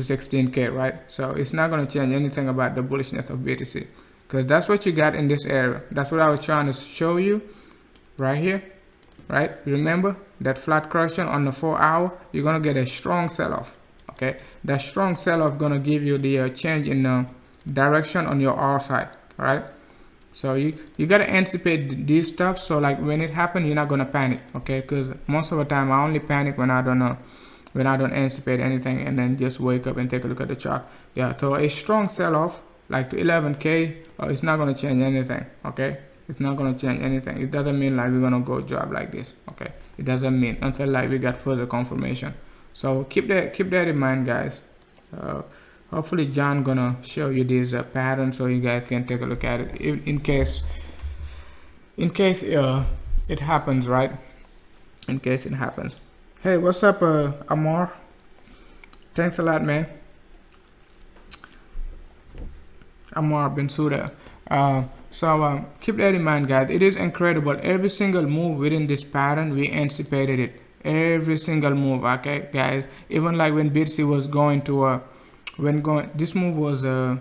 16K, right? So it's not going to change anything about the bullishness of BTC, because that's what you got in this area. That's what I was trying to show you right here, right? Remember that flat correction on the 4 hour, you're going to get a strong sell-off. Okay, that strong sell-off going to give you the change in the direction on your R side. All right, so you got to anticipate these stuff, so like when it happens, you're not going to panic. Okay, because most of the time I only panic when I don't know, when I don't anticipate anything, and then just wake up and take a look at the chart. Yeah, so a strong sell-off like to 11K, it's not going to change anything. Okay, it's not going to change anything. It doesn't mean like we're going to go drop like this. Okay, it doesn't mean, until like we got further confirmation. So keep that in mind, guys. Hopefully John gonna show you this pattern so you guys can take a look at it in case it happens, right? In case it happens. Hey, what's up, Amar? Thanks a lot, man. Amar Bensuda. So keep that in mind, guys. It is incredible. Every single move within this pattern, we anticipated it. Every single move, okay, guys. Even like when BTC was going to this move was June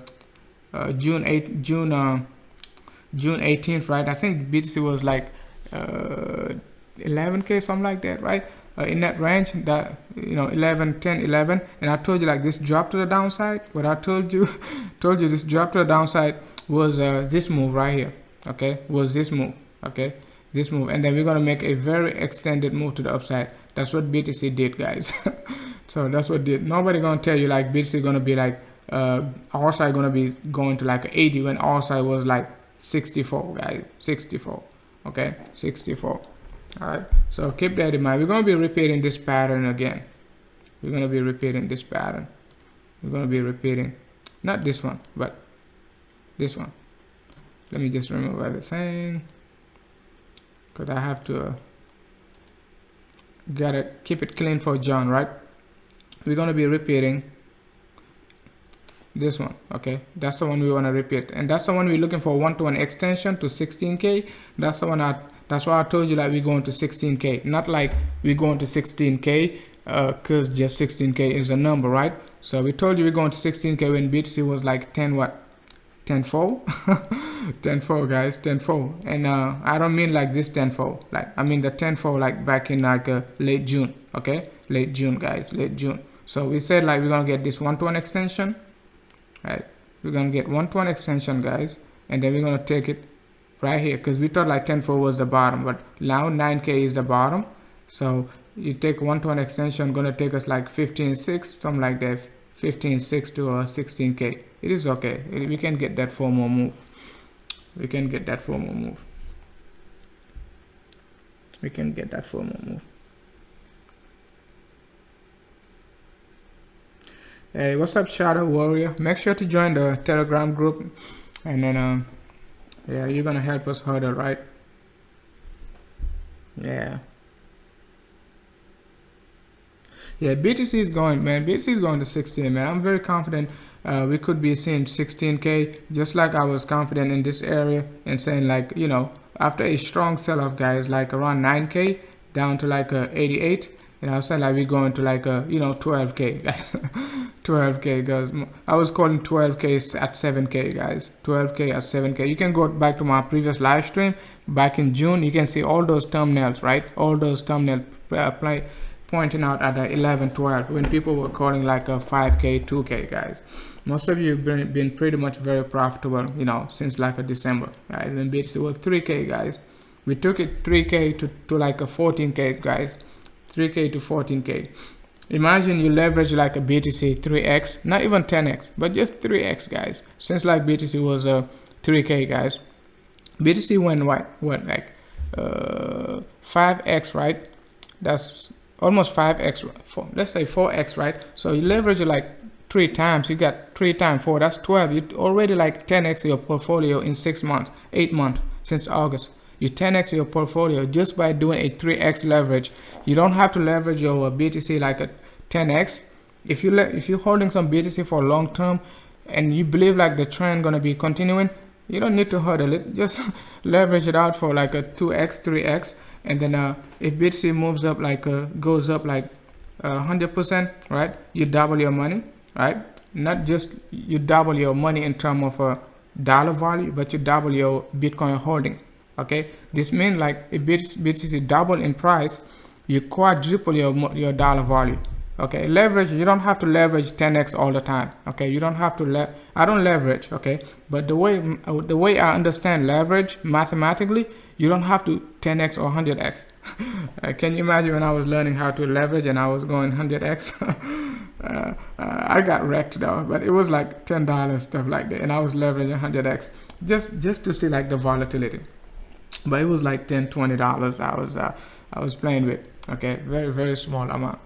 18th, right? I think BTC was like 11K, something like that, right? In that range, that, you know, 11, 10, 11, and I told you like this drop to the downside. What I told you this drop to the downside was this move right here. Okay, was this move. Okay, this move, and then we're gonna make a very extended move to the upside. That's what BTC did, guys. So that's what did. Nobody gonna tell you like BTC gonna be like our side gonna be going to like 80 when our side was like 64, guys. 64. Okay, 64. All right, so keep that in mind. We're going to be repeating this pattern again. We're going to be repeating this pattern. We're going to be repeating, not this one, but this one. Let me just remove everything, because I have to gotta keep it clean for John, right? We're going to be repeating this one. Okay, that's the one we want to repeat, and that's the one we're looking for, 1-to-1 extension to 16K. That's the one that's why I told you that we're going to 16K, not like we're going to 16K because just 16K is a number, right? So we told you we're going to 16K when BTC was like 10 what? 10-4? 10-4, guys, 10-4. And I don't mean like this 10-4, like I mean the 10-4 like back in like late June. Okay, late June, guys, late June. So we said like we're gonna get this 1-to-1 extension, right? We're gonna get 1-to-1 extension, guys, and then we're gonna take it right here, because we thought like 10-4 was the bottom, but now 9K is the bottom. So you take 1-to-1 extension, gonna take us like 15.6, something like that, 15.6 to 16K. It is okay. We can get that 4 more move. We can get that 4 more move. We can get that 4 more move. Hey, what's up, Shadow Warrior? Make sure to join the Telegram group, and then yeah, you're gonna help us harder, right? Yeah, BTC is going, man. BTC is going to 16, man. I'm very confident we could be seeing 16K, just like I was confident in this area and saying like, you know, after a strong sell-off, guys, like around 9K down to like 88, and I was saying like we're going to like you know, 12K. 12K, guys. I was calling 12K at 7K, guys. 12K at 7K. You can go back to my previous live stream back in June. You can see all those thumbnails, right? All those thumbnails pointing out at the 11, 12 when people were calling like a 5K, 2K, guys. Most of you have been pretty much very profitable, you know, since like a December, right? When BTC was 3K, guys. We took it 3K to like a 14K, guys. 3K to 14K. Imagine you leverage like a BTC 3x, not even 10x, but just 3x, guys. Since like BTC was 3K, guys. BTC went what like 5x, right? That's almost 5x, let's say 4x, right? So you leverage it like 3 times, you got 3 times 4, that's 12. You already like 10x your portfolio in 6 months, 8 months since August. You 10x your portfolio just by doing a 3x leverage. You don't have to leverage your BTC like a 10x. If you're holding some BTC for long term and you believe like the trend gonna be continuing, you don't need to hurdle it. Just leverage it out for like a 2x, 3x, and then if BTC moves up like goes up like 100%, right? You double your money, right? Not just you double your money in terms of a dollar value, but you double your Bitcoin holding. Okay, this means like if BTC double in price, you quadruple your dollar value. Okay, leverage, you don't have to leverage 10x all the time. Okay, you don't have to I don't leverage. Okay, but the way I understand leverage mathematically, you don't have to 10x or 100x. Can you imagine when I was learning how to leverage and I was going 100x? I got wrecked though, but it was like $10 stuff like that, and I was leveraging 100x just to see like the volatility. But it was like $10-$20 I was playing with. Okay, very, very small amount.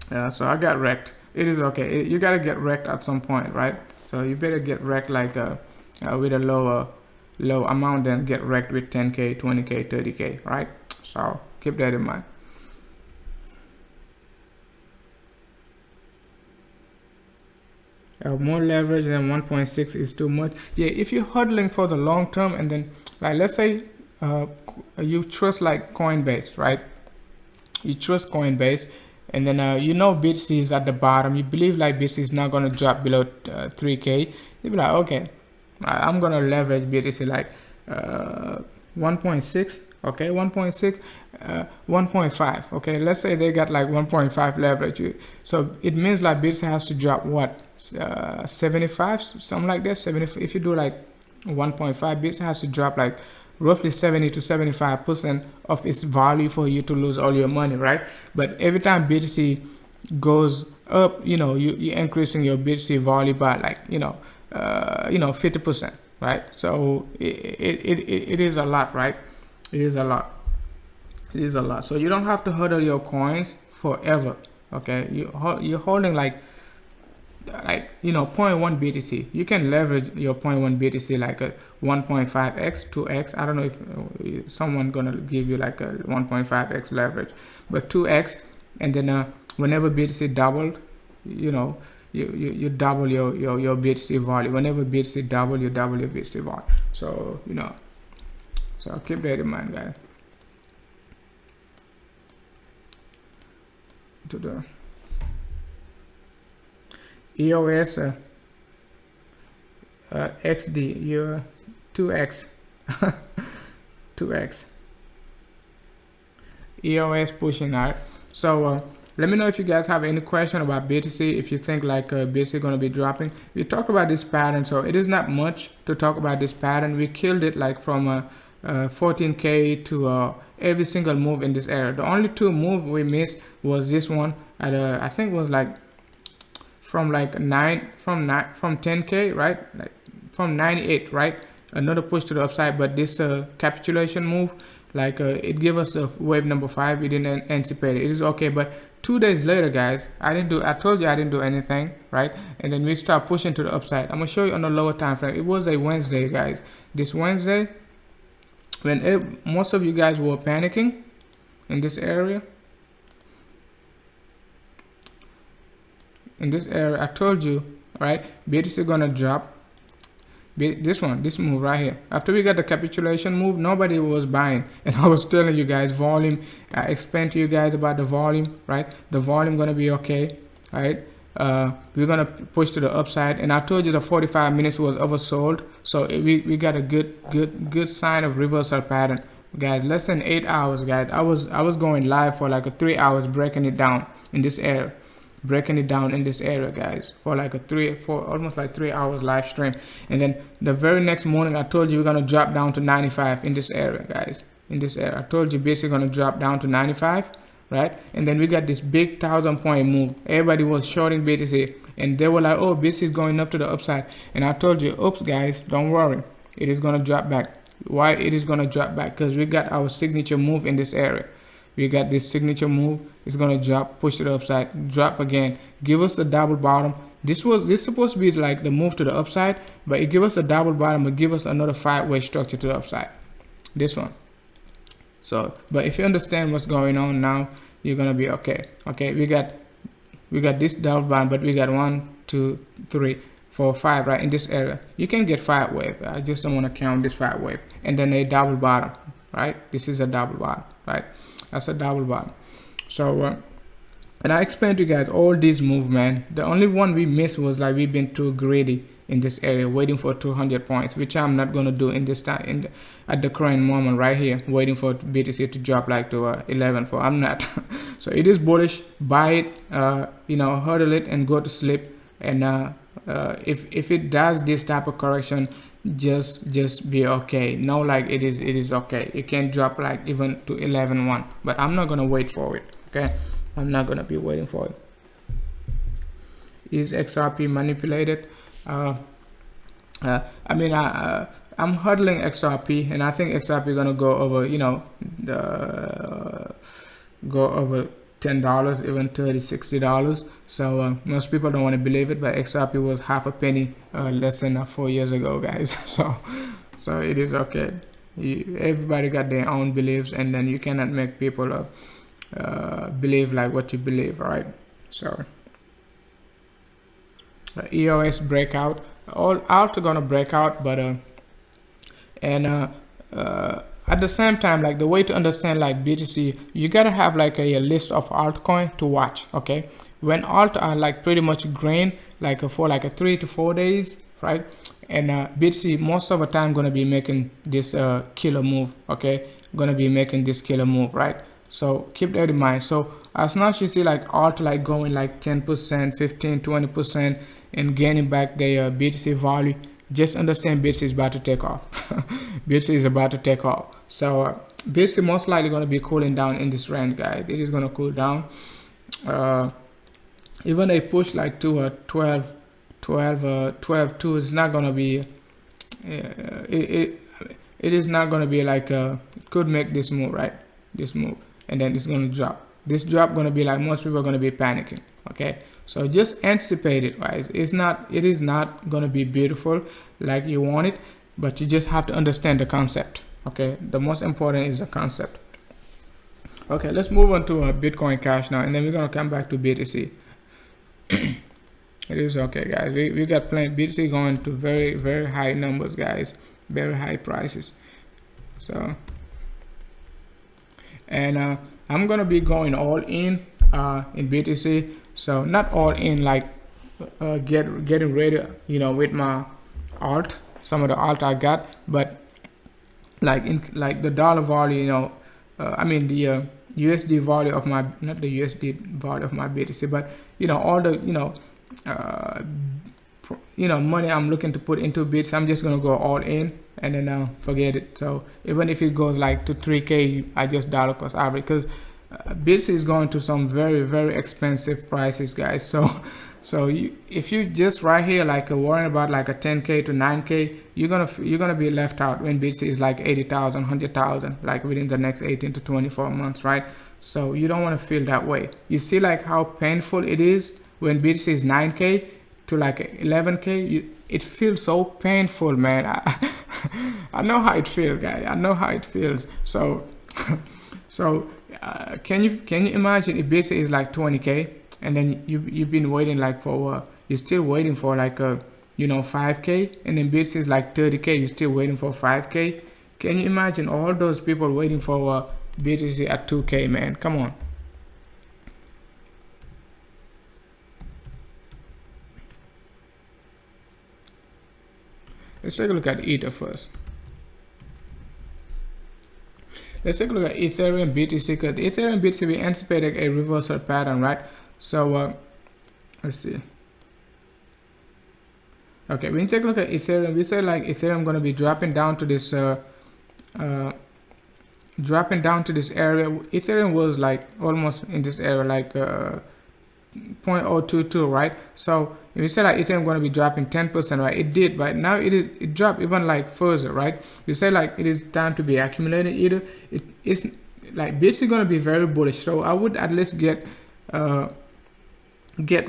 So I got wrecked. It is okay. You gotta get wrecked at some point, right? So you better get wrecked like with a low amount than get wrecked with 10K, 20K, 30K, right? So keep that in mind. More leverage than 1.6 is too much. Yeah, if you're huddling for the long term, and then like let's say you trust like Coinbase, right? You trust Coinbase, and then you know BTC is at the bottom. You believe like BTC is not gonna drop below 3K. You be like, okay, I'm gonna leverage BTC like 1.6. Okay, 1.6, 1.5. Okay, let's say they got like 1.5 leverage. So it means like BTC has to drop what 75, something like that. 70. If you do like 1.5, BTC has to drop like roughly 70 to 75% of its value for you to lose all your money, right? But every time BTC goes up, you know, you're increasing your BTC value by like 50%, right? So it is a lot, right? It is a lot. It is a lot. So you don't have to hodl your coins forever. Okay, you're holding like 0.1 BTC. You can leverage your 0.1 BTC like a 1.5x, 2x. I don't know if someone gonna give you like a 1.5x leverage, but 2x, and then whenever BTC doubled, you know, you double your BTC value. Whenever BTC double, you double your BTC value. So you know, so keep that in mind, guys. To the EOS XD, you're 2x 2x EOS pushing out. So let me know if you guys have any question about BTC, if you think like BTC gonna be dropping. We talked about this pattern, so it is not much to talk about this pattern. We killed it like from 14K to every single move in this area. The only 2 move we missed was this one at I think it was like from 10K, right? Like from 98, right? Another push to the upside, but this capitulation move, like it gave us a wave number 5. We didn't anticipate it. It is okay, but 2 days later, guys, I told you I didn't do anything, right? And then we start pushing to the upside. I'm gonna show you on the lower time frame. It was a Wednesday, guys. This Wednesday, when most of you guys were panicking in this area. I told you, right? BTC gonna drop. This move right here. After we got the capitulation move, nobody was buying, and I was telling you guys volume. I explained to you guys about the volume, right? The volume gonna be okay, right? We're gonna push to the upside, and I told you the 45 minutes was oversold, so we got a good sign of reversal pattern, guys. Less than 8 hours, guys. I was going live for like 3 hours breaking it down in this area. breaking it down in this area, guys, for like almost like 3 hours live stream. And then the very next morning, I told you we're gonna drop down to 95 in this area, guys. In this area, I told you basically gonna drop down to 95, right? And then we got this big 1,000-point move. Everybody was shorting BTC, and they were like, "Oh, BTC is going up to the upside." And I told you, "Oops, guys, don't worry. It is gonna drop back." Why it is gonna drop back? Because we got our signature move in this area. We got this signature move. It's gonna drop, push it upside, drop again, give us a double bottom. This supposed to be like the move to the upside, but it give us a double bottom, but give us another 5-way structure to the upside. This one. So, but if you understand what's going on now, you're gonna be okay. Okay, we got this double bottom, but we got 1, 2, 3, 4, 5 right in this area. You can get 5 wave. I just don't want to count this 5 wave, and then a double bottom, right? This is a double bottom, right? That's a double bottom. So, and I explained to you guys all these moves, man. The only one we missed was like we've been too greedy in this area, waiting for 200 points, which I'm not gonna do in this time at the current moment right here, waiting for BTC to drop like to 11.4. I'm not. So it is bullish. Buy it, hurdle it and go to sleep. And if it does this type of correction, just be okay. No, like it is okay. It can drop like even to 11.1, but I'm not gonna wait for it. Okay, I'm not gonna be waiting for it. Is XRP manipulated? I'm huddling XRP, and I think XRP gonna go over, go over $10, even $30, $60. So most people don't want to believe it, but XRP was half a penny less than 4 years ago, guys. So it is okay. Everybody got their own beliefs, and then you cannot make people believe like what you believe, right? So EOS breakout, all alt are gonna break out, but at the same time, like the way to understand like BTC, you gotta have like a list of altcoin to watch. Okay, when alt are like pretty much green, like for like a 3 to 4 days, right? And BTC most of the time gonna be making this killer move. Okay, gonna be making this killer move, right? So keep that in mind. So as long as you see like alt like going like 10%, 15, 20% and gaining back their BTC value, just understand BTC is about to take off. BTC is about to take off. So BTC most likely going to be cooling down in this range, guys. It is going to cool down. Even a push like to 12.2 is not going to be. It is not going to be like it could make this move, right? This move, and then it's going to drop. This drop going to be like most people are going to be panicking. Okay, so just anticipate it, guys. It is not going to be beautiful like you want it, but you just have to understand the concept. Okay, the most important is the concept. Okay, let's move on to Bitcoin Cash now, and then we're going to come back to BTC. It is okay, guys. We got plenty BTC going to very, very high numbers, guys, very high prices. So, and I'm gonna be going all in BTC. So not all in like getting ready, with my alt, some of the alt I got, but like the dollar value, I mean the USD value of my, not the USD value of my BTC, but all the money I'm looking to put into BTC, I'm just gonna go all in and then forget it. So even if it goes like to 3K, I just dollar cost average, because BTC is going to some very, very expensive prices, guys. So if you just right here like worrying about like a 10K to 9K, you're gonna be left out when BTC is like 80,000, 100,000, like within the next 18 to 24 months, right? So you don't want to feel that way. You see like how painful it is when BTC is 9K to like 11K. It feels so painful, man. I know how it feels, guys. I know how it feels. So can you imagine if BTC is like 20K and then you've been waiting like for you're still waiting for like 5K, and then BTC is like 30K, you're still waiting for 5K. Can you imagine all those people waiting for BTC at 2K, man? Come on. Let's take a look at Ether first. Let's take a look at Ethereum BTC, because Ethereum BTC we anticipated a reversal pattern, right? So let's see. Okay, when you take a look at Ethereum, we say like Ethereum going to be dropping down to this dropping down to this area. Ethereum was like almost in this area, like 0.022, right? So if you say like Ethereum going to be dropping 10%, right? It did, but now it dropped even like further, right? We say like it is time to be accumulated. Either it's like BTC going to be very bullish, so I would at least get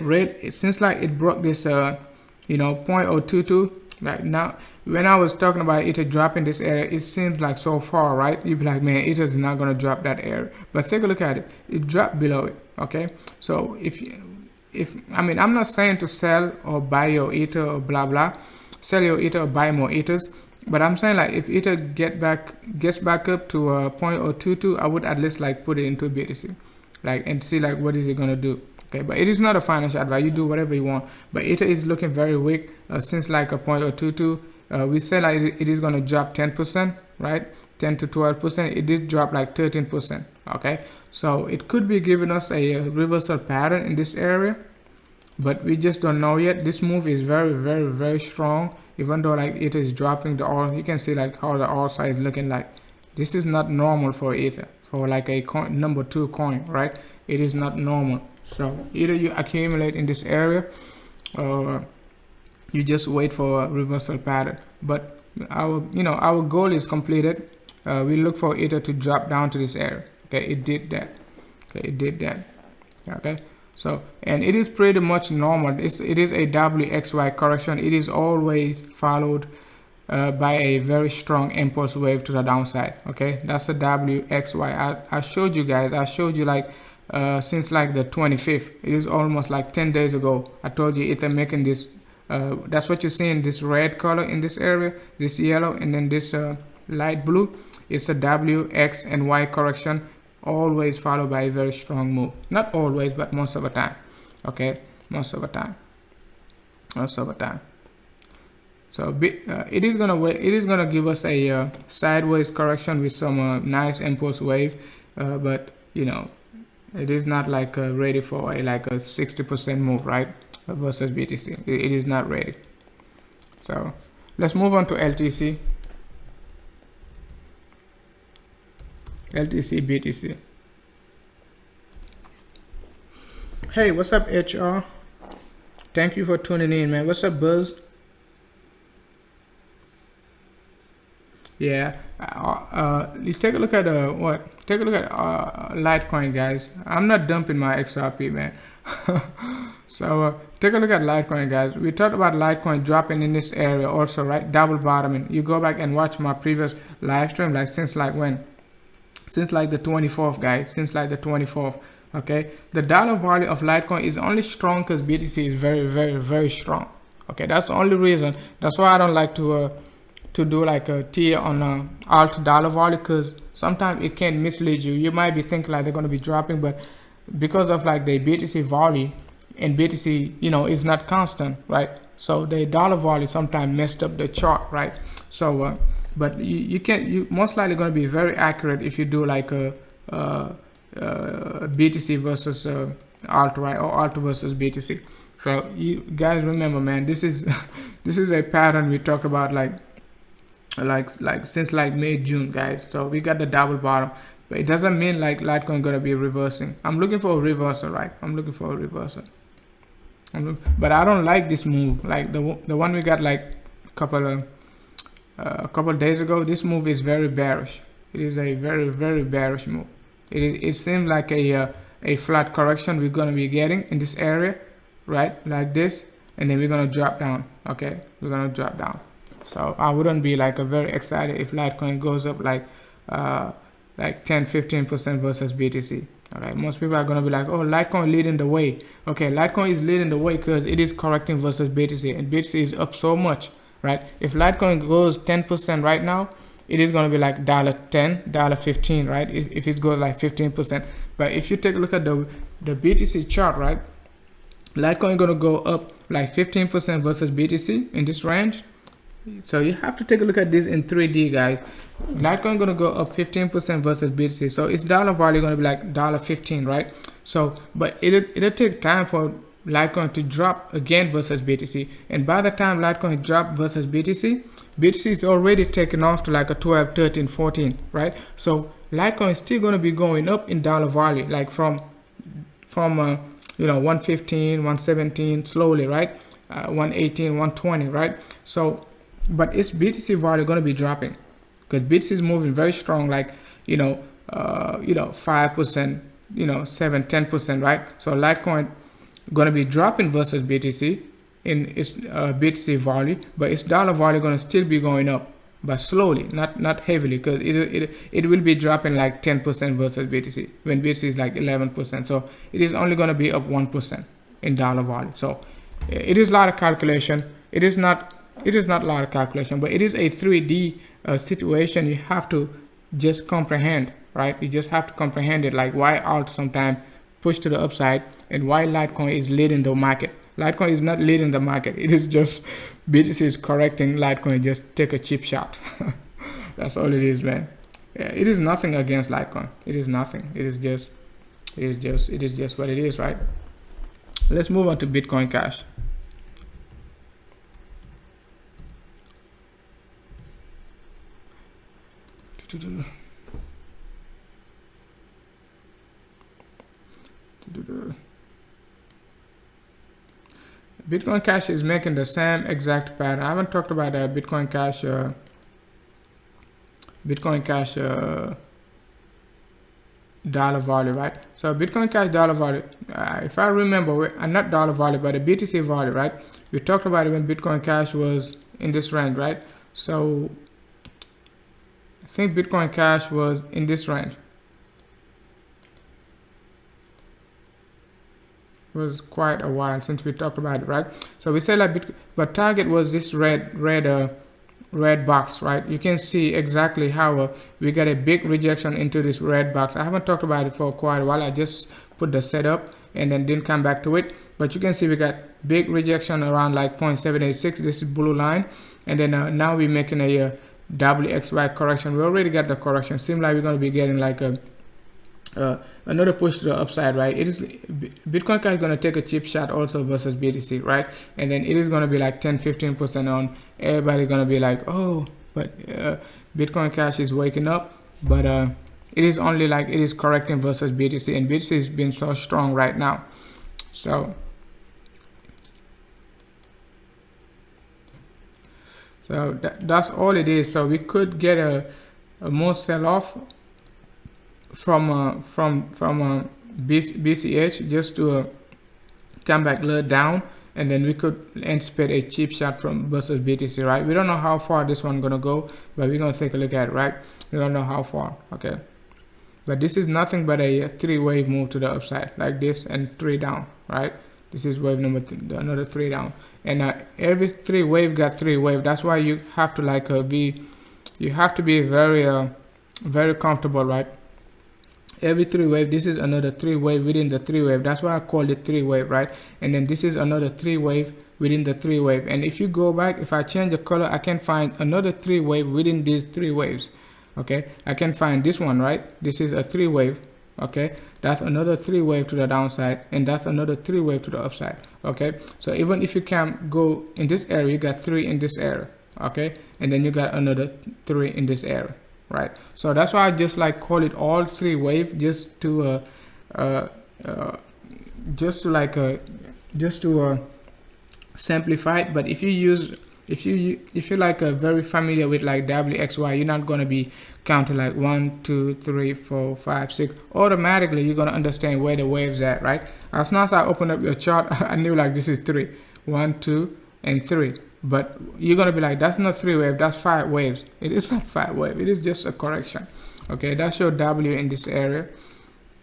rid, since like it broke this 0.022. Like now, when I was talking about it dropping this area, it seems like so far, right? You'd be like, man, it is not going to drop that area. But take a look at it. It dropped below it, okay? So if I mean, I'm not saying to sell or buy your Ether or blah, blah. Sell your Ether or buy more Ethers. But I'm saying like if Ether gets back up to 0.022, I would at least like put it into BTC. Like, and see like what is it going to do. Okay, but it is not a financial advice. You do whatever you want. But Ether is looking very weak since like a 0.022. We said like it is going to drop 10%, right? 10 to 12%. It did drop like 13%. Okay, so it could be giving us a reversal pattern in this area, but we just don't know yet. This move is very, very, very strong. Even though like it is dropping the all, you can see like how the all side is looking like. This is not normal for Ether, for like a coin, number 2 coin, right? It is not normal. So either you accumulate in this area or you just wait for a reversal pattern. But our goal is completed. We look for Ether to drop down to this area. Okay, it did that. Okay, it did that. Okay, so and it is pretty much normal. It is a WXY correction. It is always followed by a very strong impulse wave to the downside. Okay, that's a WXY. I showed you guys. I showed you like since like the 25th. It is almost like 10 days ago. I told you Ether making this. That's what you see in this red color in this area, this yellow, and then this light blue. It's a W, X, and Y correction, always followed by a very strong move. Not always, but most of the time. Okay, most of the time. Most of the time. So it is gonna give us a sideways correction with some nice impulse wave, but it is not like ready for a 60% move, right? Versus BTC. It is not ready. So let's move on to LTC. LTC, BTC. Hey, what's up, HR? Thank you for tuning in, man. What's up, Buzz? Yeah. You take a look at what? Take a look at Litecoin, guys. I'm not dumping my XRP, man. So take a look at Litecoin, guys. We talked about Litecoin dropping in this area also, right? Double bottoming. You go back and watch my previous live stream, like since like when? Since like the 24th, guys. Since like the 24th. Okay. The dollar value of Litecoin is only strong because BTC is very, very, very strong. Okay. That's the only reason. That's why I don't like to do like a tier on alt dollar value, because sometimes it can mislead you. You might be thinking like they're going to be dropping, but because of like the BTC value, and BTC, is not constant, right? So the dollar value sometimes messed up the chart, right? So, but you most likely going to be very accurate if you do like a BTC versus alt, right? Or alt versus BTC. So you guys remember, man, this is a pattern we talked about like since like May, June, guys. So we got the double bottom, but it doesn't mean like Litecoin gonna be reversing. I'm looking for a reversal, right? I'm looking for a reversal. But I don't like this move, like the one we got like a couple days ago. This move is very bearish. It is a very, very bearish move. It seems like a flat correction we're gonna be getting in this area, right? Like this, and then we're gonna drop down. Okay, we're gonna drop down. So I wouldn't be like very excited if Litecoin goes up like 10-15% versus BTC. All right, most people are gonna be like, oh, Litecoin leading the way. Okay, Litecoin is leading the way because it is correcting versus BTC, and BTC is up so much, right? If Litecoin goes 10% right now, it is gonna be like $10, $15, right? If it goes like 15%. But if you take a look at the BTC chart, right, Litecoin gonna go up like 15% versus BTC in this range. So you have to take a look at this in 3D, guys. Litecoin gonna go up 15% versus BTC, so its dollar value gonna be like $15, right? So, but it'll take time for Litecoin to drop again versus BTC. And by the time Litecoin drop versus BTC, BTC is already taken off to like a 12, 13, 14, right? So Litecoin is still going to be going up in dollar value, like from 115, 117 slowly, right? 118, 120, right? So, but its BTC value going to be dropping because BTC is moving very strong, like 5%, 7, 10%, right? So Litecoin going to be dropping versus BTC in its BTC value, but its dollar value going to still be going up, but slowly, not heavily, because it will be dropping like 10% versus BTC when BTC is like 11%. So it is only going to be up 1% in dollar value. So it is a lot of calculation. It is not a lot of calculation, but it is a 3D situation. You have to just comprehend, right? You just have to comprehend it, like why alt sometimes push to the upside and why Litecoin is leading the market. Litecoin is not leading the market. It is just BTC is correcting Litecoin, just take a cheap shot. That's all it is, man. Yeah, it is nothing against Litecoin. It is nothing. It is just what it is, right? Let's move on to Bitcoin Cash. Bitcoin Cash is making the same exact pattern. I haven't talked about Bitcoin Cash dollar value, right? So Bitcoin Cash dollar value, if I remember, not dollar value, but the BTC value, right? We talked about it when Bitcoin Cash was in this range, right? So I think Bitcoin Cash was in this range. Was quite a while since we talked about it, right? So we said like but target was this red box, right? You can see exactly how we got a big rejection into this red box. I haven't talked about it for quite a while. I just put the setup and then didn't come back to it, but you can see we got big rejection around like 0.786. This is blue line, and then now we're making a WXY correction. We already got the correction. Seems like we're going to be getting like a another push to the upside, right? It is Bitcoin Cash is going to take a cheap shot also versus BTC, right? And then it is going to be like 10-15% on. Everybody's going to be like, oh, but Bitcoin Cash is waking up, but it is only like it is correcting versus BTC, and BTC has been so strong right now. So that's all it is. So we could get a more sell-off from BCH just to come back low down, and then we could anticipate a cheap shot from versus BTC, right? We don't know how far this one gonna go, but we're gonna take a look at it, right? We don't know how far, okay? But this is nothing but a 3-wave move to the upside, like this, and 3 down, right? This is wave number another 3 down, and every 3 wave got 3 wave. That's why you have to like be very comfortable, right? Every 3 wave, this is another 3 wave within the 3 wave. That's why I called it 3 wave, right? And then this is another 3 wave within the 3 wave. And if you go back, if I change the color, I can find another 3 wave within these 3 waves. Okay, I can find this one, right? This is a 3 wave. Okay, that's another 3 wave to the downside, and that's another 3 wave to the upside. Okay, so even if you can go in this area, you got 3 in this area. Okay, and then you got another 3 in this area, right? So that's why I just like call it all 3 wave, just to simplify it. But if you're like very familiar with like WXY, you're not going to be counting like 1 2 3 4 5 6. Automatically you're going to understand where the waves at, right? As soon as I open up your chart, I knew like this is 3, 1 2 and 3. But you're going to be like, that's not 3 wave, that's 5 waves. It is not 5 wave, it is just a correction. Okay, that's your W in this area,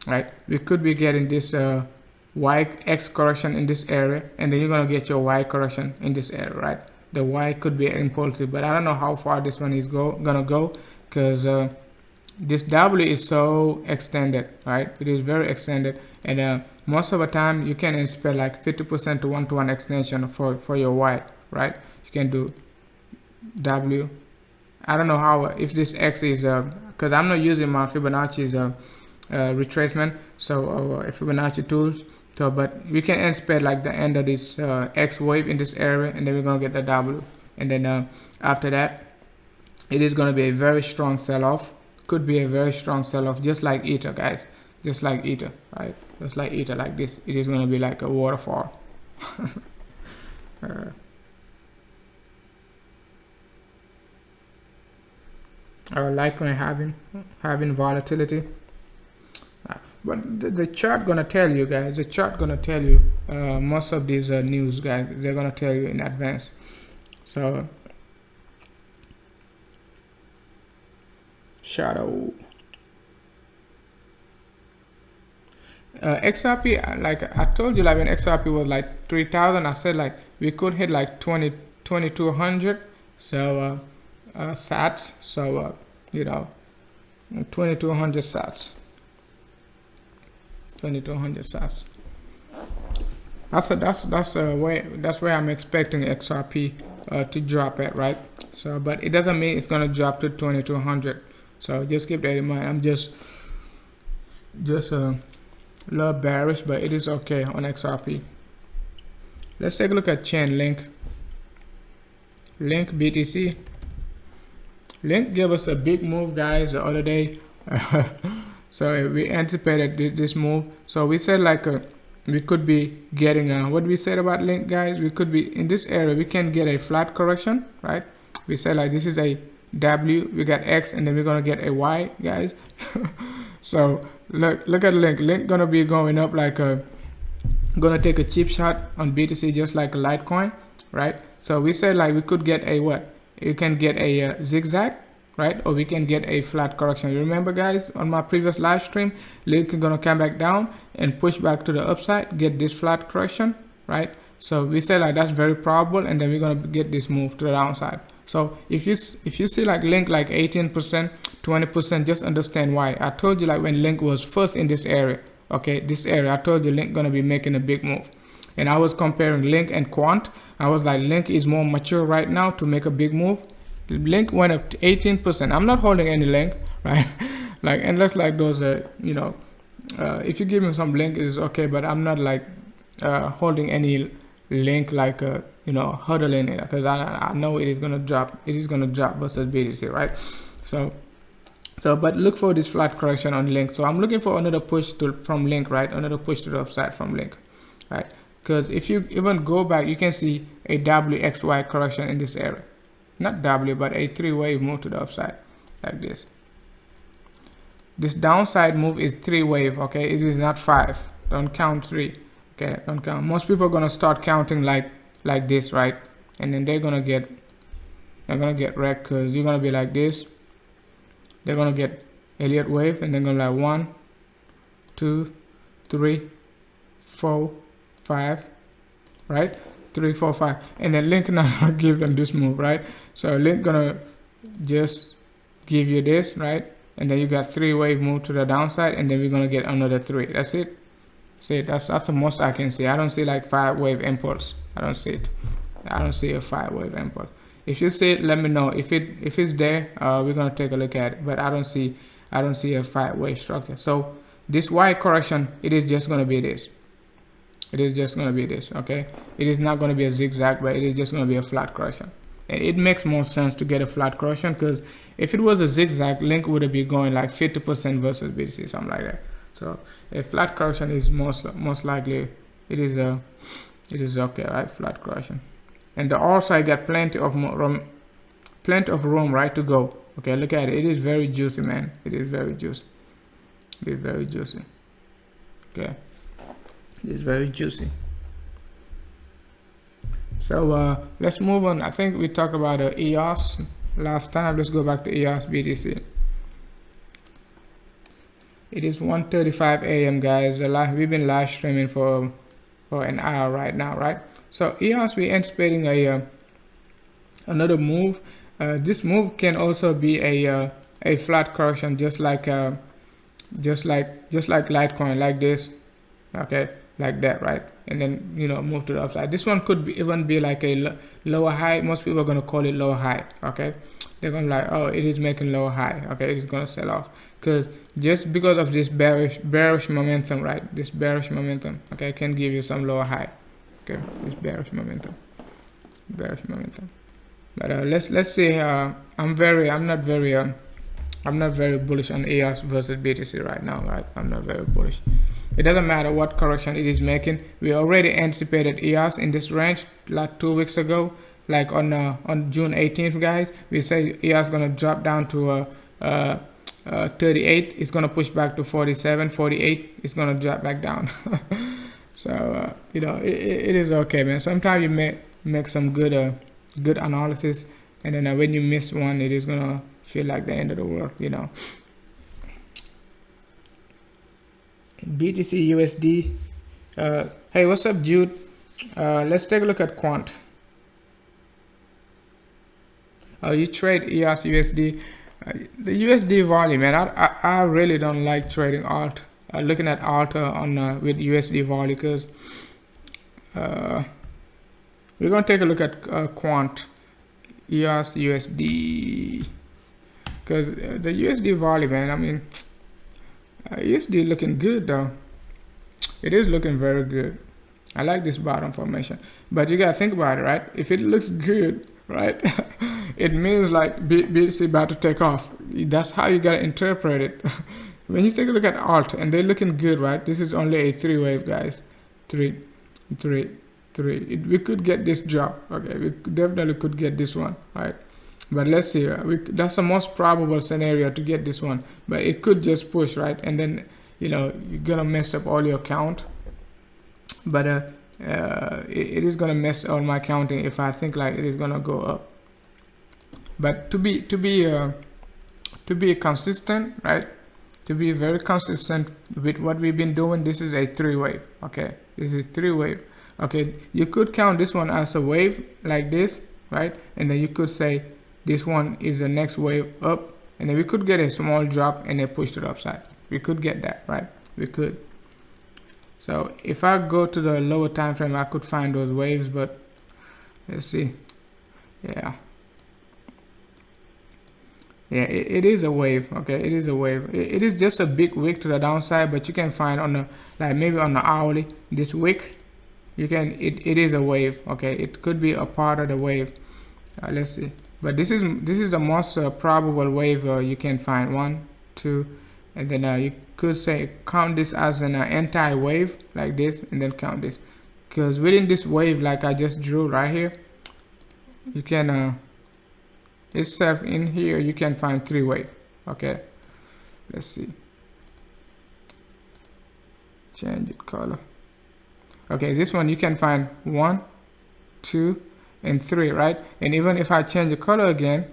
right? We could be getting this YX correction in this area, and then you're going to get your Y correction in this area, right? The Y could be impulsive, but I don't know how far this one is gonna go, because this W is so extended, right? It is very extended, and most of the time you can expect like 50% to 1-to-1 extension for your Y, right? You can do W. I don't know how, if this X is because I'm not using my Fibonacci's retracement, so Fibonacci tools, So but we can anticipate like the end of this X wave in this area, and then we're gonna get the W, and then after that it is gonna be a very strong sell-off. Could be a very strong sell-off, just like Ether, guys, just like Ether, right? Just like Ether, like this. It is gonna be like a waterfall. Our LITECOIN having volatility, but the chart gonna tell you, guys. The chart gonna tell you most of these news, guys. They're gonna tell you in advance. So shadow XRP, like I told you, like when XRP was like 3,000, I said like we could hit like 2200. So sats, so you know, 2200 sats, 2200 sats. That's where I'm expecting XRP to drop at, right? So but it doesn't mean it's gonna drop to 2200, so just keep that in mind. I'm just a little bearish, but it is okay on XRP. Let's take a look at chain link BTC. Link gave us a big move, guys, the other day. So we anticipated this move. So we said like we could be getting what we said about Link, guys. We could be in this area. We can get a flat correction, right? We said like this is a W. We got X, and then we're gonna get a Y, guys. So look at Link. Link gonna be going up like gonna take a cheap shot on BTC, just like a Litecoin, right? So we said like we could get a what? You can get a zigzag, right? Or we can get a flat correction. You remember, guys, on my previous live stream, Link is gonna come back down and push back to the upside, get this flat correction, right? So we said like that's very probable, and then we're gonna get this move to the downside. So if you see like Link like 18%, 20%, just understand why. I told you like when Link was first in this area, okay, this area, I told you Link gonna be making a big move, and I was comparing Link and Quant. I was like, Link is more mature right now to make a big move. Link went up to 18%. I'm not holding any Link, right? Like unless like those you know, if you give me some Link is okay, but I'm not like holding any Link like you know, huddling it, because I know it is gonna drop. It is gonna drop versus BTC, right? So but look for this flat correction on Link. So I'm looking for another push from Link, right? Another push to the upside from Link, right? Because if you even go back, you can see a WXY correction in this area. Not W, but a 3-wave move to the upside, like this. This downside move is 3-wave, okay? It is not 5. Don't count 3, okay? Don't count. Most people are gonna start counting like this, right? And then they're gonna get wrecked, because you're gonna be like this. They're gonna get Elliott wave, and they're gonna be like 1, 2, 3, 4, 5, right? 3, 4, 5, and then Link now give them this move, right? So Link gonna just give you this, right? And then you got 3-wave move to the downside, and then we're gonna get another 3. That's it. See, that's the most I can see. I don't see like 5-wave impulse. I don't see it. I don't see a 5-wave impulse. If you see it, let me know. If it's there, we're gonna take a look at it. But I don't see a 5-wave structure. So this Y correction, it is just gonna be this. It is just going to be this, okay? It is not going to be a zigzag, but it is just going to be a flat correction. And it makes more sense to get a flat correction, because if it was a zigzag, Link would be going like 50% versus BTC, something like that. So a flat correction is most likely it is okay, right? Flat correction. And the R side got plenty of room, right, to go. Okay, look at it. It is very juicy, man. It is very juicy. It is very juicy. Okay. It's very juicy. So let's move on. I think we talked about EOS last time. Let's go back to EOS BTC. It is 1:35 a.m. guys. We've been live streaming for an hour right now, right? So EOS, we're anticipating another move. This move can also be a flat correction, just like Litecoin, like this, okay, like that, right? And then, you know, move to the upside. This one could even be like a lower high. Most people are going to call it lower high, okay? they're gonna be like, oh, it is making lower high. Okay, it is gonna sell off because just because of this bearish momentum, right? This bearish momentum, okay, can give you some lower high. Okay, this bearish momentum. But let's see. I'm not very bullish on EOS versus BTC right now, right? I'm not very bullish. It doesn't matter what correction it is making. We already anticipated EOS in this range like 2 weeks ago, like on June 18th, guys. We say EOS gonna drop down to 38. It's gonna push back to 47, 48. It's gonna drop back down. So you know, it is okay, man. Sometimes you make some good analysis, and then when you miss one, it is gonna feel like the end of the world, you know. BTC USD. Hey, what's up, Jude? Let's take a look at quant. You trade EOS USD. The USD volume, man. I really don't like trading alt. Looking at alt on with USD volume, because we're gonna take a look at quant EOS USD, because the USD volume, man. I mean, USD looking good though. It is looking very good. I like this bottom formation, but you gotta think about it, right? If it looks good, right, it means like BTC about to take off. That's how you gotta interpret it. When you take a look at alt and they're looking good, right? This is only a 3 wave, guys. 3, 3, 3. We could get this drop. Okay, we definitely could get this one, right? But let's see. That's the most probable scenario to get this one. But it could just push, right? And then, you know, you're gonna mess up all your count. But it is gonna mess all my counting if I think like it is gonna go up. But to be consistent, right? To be very consistent with what we've been doing, this is a 3 wave. Okay, this is 3 wave. Okay, you could count this one as a wave like this, right? And then you could say this one is the next wave up, and then we could get a small drop and then push to the upside. We could get that, right? We could. So if I go to the lower time frame, I could find those waves, but let's see. Yeah, it is a wave. Okay, it is a wave. It is just a big wick to the downside, but you can find on the, like, maybe on the hourly, this wick, you can, it is a wave. Okay, it could be a part of the wave. Let's see. But this is the most probable wave you can find. 1, 2, and then you could say count this as an anti-wave like this, and then count this, because within this wave, like I just drew right here, you can itself in here you can find 3 wave. Okay, let's see. Change it color. Okay, this one you can find 1, 2, and 3, right? And even if I change the color again,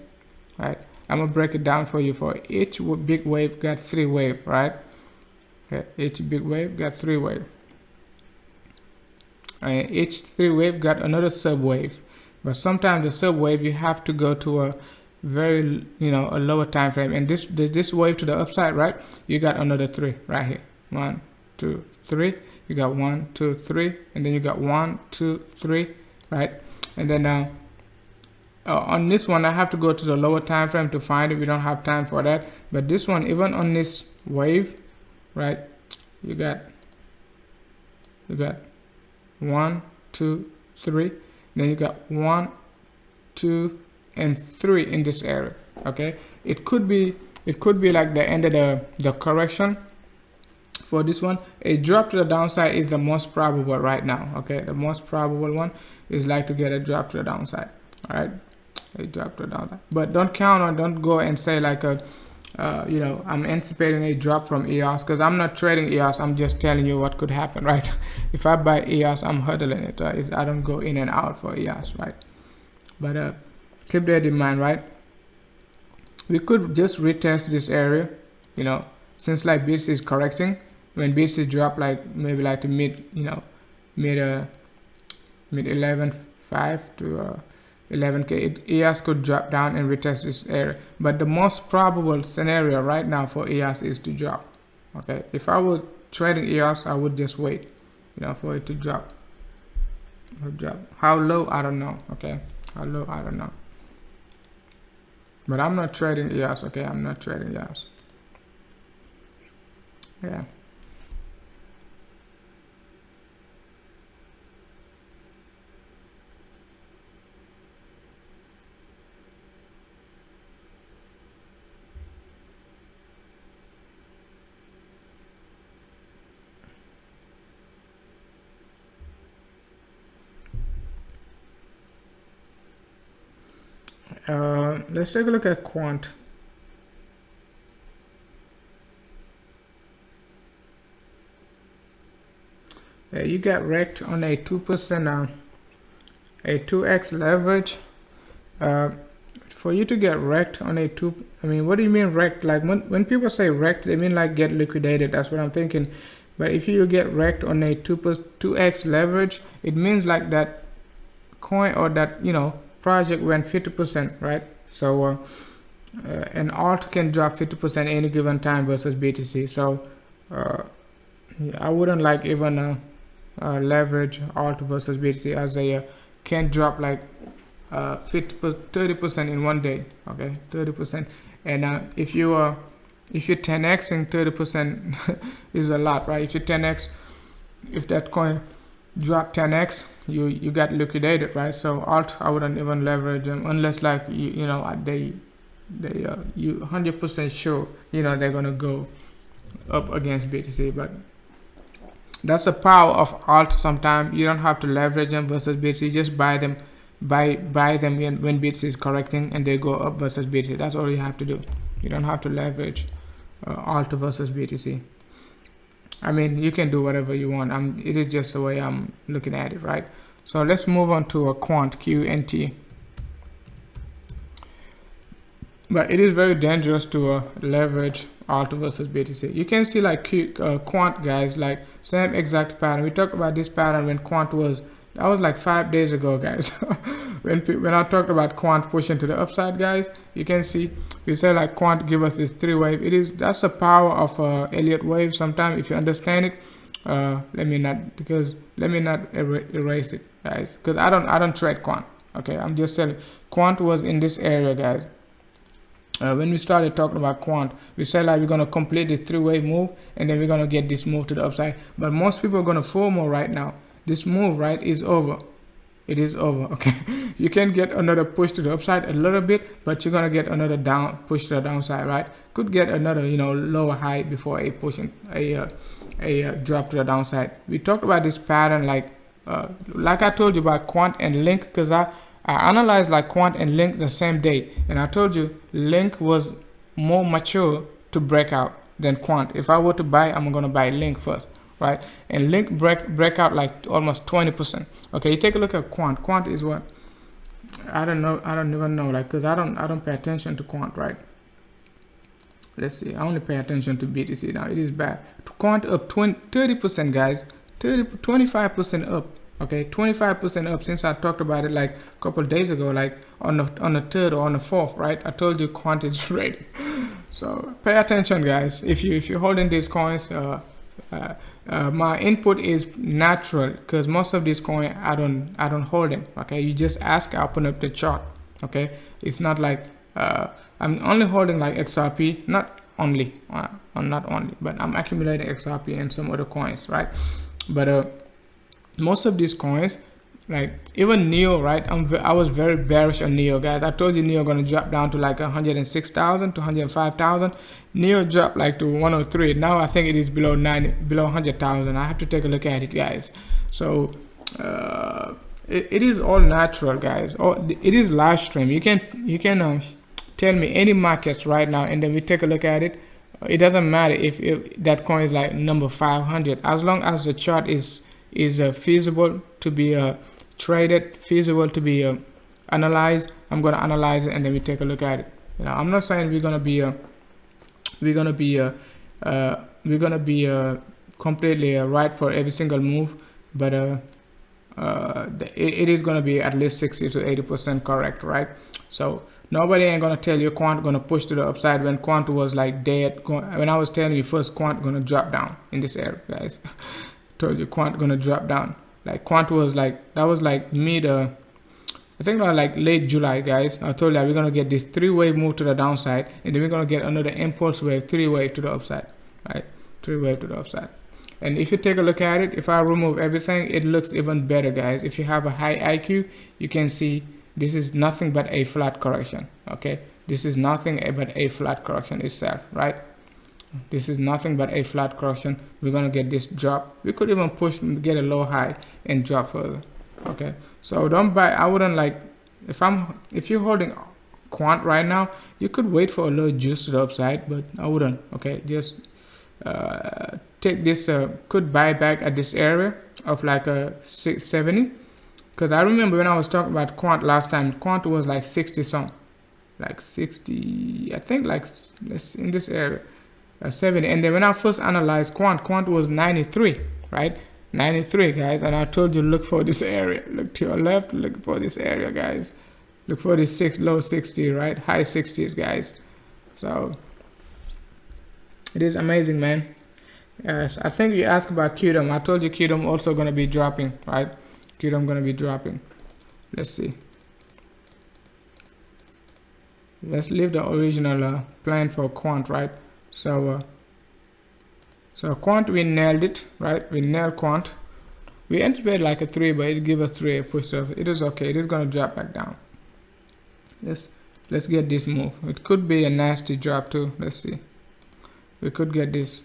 right, I'm gonna break it down for you. For each big wave got 3 wave, right? Okay, each big wave got 3 wave, and each 3 wave got another sub wave. But sometimes the sub wave you have to go to a very, you know, a lower time frame, and this wave to the upside, right, you got another 3 right here. 1, 2, 3. You got 1, 2, 3, and then you got 1, 2, 3, right? And then on this one I have to go to the lower time frame to find it. We don't have time for that. But this one, even on this wave, right, you got 1, 2, 3, then you got 1, 2, and 3 in this area. Okay, it could be like the end of the correction. For this one, a drop to the downside is the most probable right now. Okay, the most probable one is like to get a drop to the downside. All right, a drop to the downside. But don't count on, don't go and say like you know, I'm anticipating a drop from EOS, because I'm not trading EOS. I'm just telling you what could happen, right? If I buy EOS, I'm hodling it. Right? I don't go in and out for EOS, right? But keep that in mind, right? We could just retest this area, you know, since like BTC is correcting. When BTC drop like maybe like to mid 11.5 to 11k, EOS could drop down and retest this area. But the most probable scenario right now for EOS is to drop. Okay, if I was trading EOS, I would just wait, you know, for it to drop. How low, I don't know. Okay, how low, I don't know. But I'm not trading EOS. Okay, I'm not trading EOS. Yeah. Let's take a look at quant. You got wrecked on a 2%, a 2x leverage. For you to get wrecked on a I mean, what do you mean wrecked? Like when people say wrecked, they mean like get liquidated. That's what I'm thinking. But if you get wrecked on a 2x leverage, it means like that coin or that, you know, project went 50%, right? So an alt can drop 50% any given time versus BTC. So I wouldn't like even leverage alt versus BTC, as they can drop like 30% in one day. Okay, 30%. And if you're 10xing 30% is a lot, right? If you 10x, if that coin drop 10x, you got liquidated, right? So alt, I wouldn't even leverage them unless like you know you 100% sure, you know, they're gonna go up against BTC. But that's the power of alt. Sometimes you don't have to leverage them versus BTC. Just buy them when BTC is correcting and they go up versus BTC. That's all you have to do. You don't have to leverage alt versus BTC. I mean, you can do whatever you want. It is just the way I'm looking at it, right? So let's move on to a quant, QNT. But it is very dangerous to leverage alt versus BTC. You can see like quant, guys, like same exact pattern. We talked about this pattern when quant was, that was like 5 days ago, guys. when I talked about quant pushing to the upside, guys, you can see we say like quant give us this 3 wave. That's the power of Elliott wave. Sometimes if you understand it, let me not erase it, guys, because I don't trade quant. Okay, I'm just telling. Quant was in this area, guys. When we started talking about quant, we said like we're gonna complete the 3-wave move, and then we're gonna get this move to the upside. But most people are gonna FOMO right now. This move, right, is over. It is over. Okay, you can get another push to the upside a little bit, but you're gonna get another push to the downside, right? Could get another, you know, lower high before a drop to the downside. We talked about this pattern like I told you about quant and link, because I analyzed like quant and link the same day, and I told you link was more mature to break out than quant. If I were to buy, I'm gonna buy link first, right? And link break out like almost 20%. Okay, you take a look at quant. Quant is what? I don't know. I don't even know, like, because I don't pay attention to quant, right? Let's see. I only pay attention to BTC now. It is bad. Quant up 30%, guys. 25% up. Okay, 25% up since I talked about it like a couple of days ago, like on the 3rd or on the 4th, right? I told you quant is ready. So pay attention, guys. If you're holding these coins, my input is natural, because most of these coins I don't hold them. Okay, you just ask, I open up the chart. Okay, it's not like I'm only holding like XRP, not only, but I'm accumulating XRP and some other coins, right? But most of these coins, like even NEO, right? I was very bearish on NEO, guys. I told you NEO gonna drop down to like 106,000 to 105,000. NEO dropped like to 103. Now I think it is below 100,000. I have to take a look at it, guys. So it is all natural, guys. It is live stream. You can tell me any markets right now, and then we take a look at it. It doesn't matter if that coin is like number 500, as long as the chart is feasible to be traded, feasible to be analyzed. I'm gonna analyze it, and then we take a look at it. You know, I'm not saying we're gonna be completely right for every single move, but it is gonna be at least 60 to 80% correct, right? So nobody ain't gonna tell you quant gonna push to the upside when quant was like dead. When I was telling you first, quant gonna drop down in this area, guys. Told you quant gonna drop down. Like quant was like, that was like mid I think like late July, guys. I told you we're gonna get this 3-wave move to the downside, and then we're gonna get another impulse wave, 3-wave to the upside, right? 3-wave to the upside. And if you take a look at it, if I remove everything, it looks even better, guys. If you have a high IQ, you can see this is nothing but a flat correction. Okay, this is nothing but a flat correction itself, right? This is nothing but a flat correction. We're gonna get this drop. We could even push, get a low high and drop further. Okay, so don't buy. I wouldn't like, if you're holding quant right now, you could wait for a little juice to the upside, but I wouldn't. Okay, just take this, could buy back at this area of like a 670, because I remember when I was talking about quant last time, quant was like 60 some, like 60, I think, like let's in this area. 70, and then when I first analyzed quant was 93, right? 93, guys, and I told you look for this area. Look to your left, look for this area, guys. Look for this low 60, right? High 60s, guys. So it is amazing, man. Yes, I think you asked about QDOM. I told you QDOM also gonna be dropping, right? QDOM gonna be dropping. Let's see. Let's leave the original plan for quant, right? So quant, we nailed it, right? We nailed quant. We anticipated like a 3, but it gave us 3, a push up. It is okay. It is going to drop back down. Let's get this move. It could be a nasty drop too. Let's see. We could get this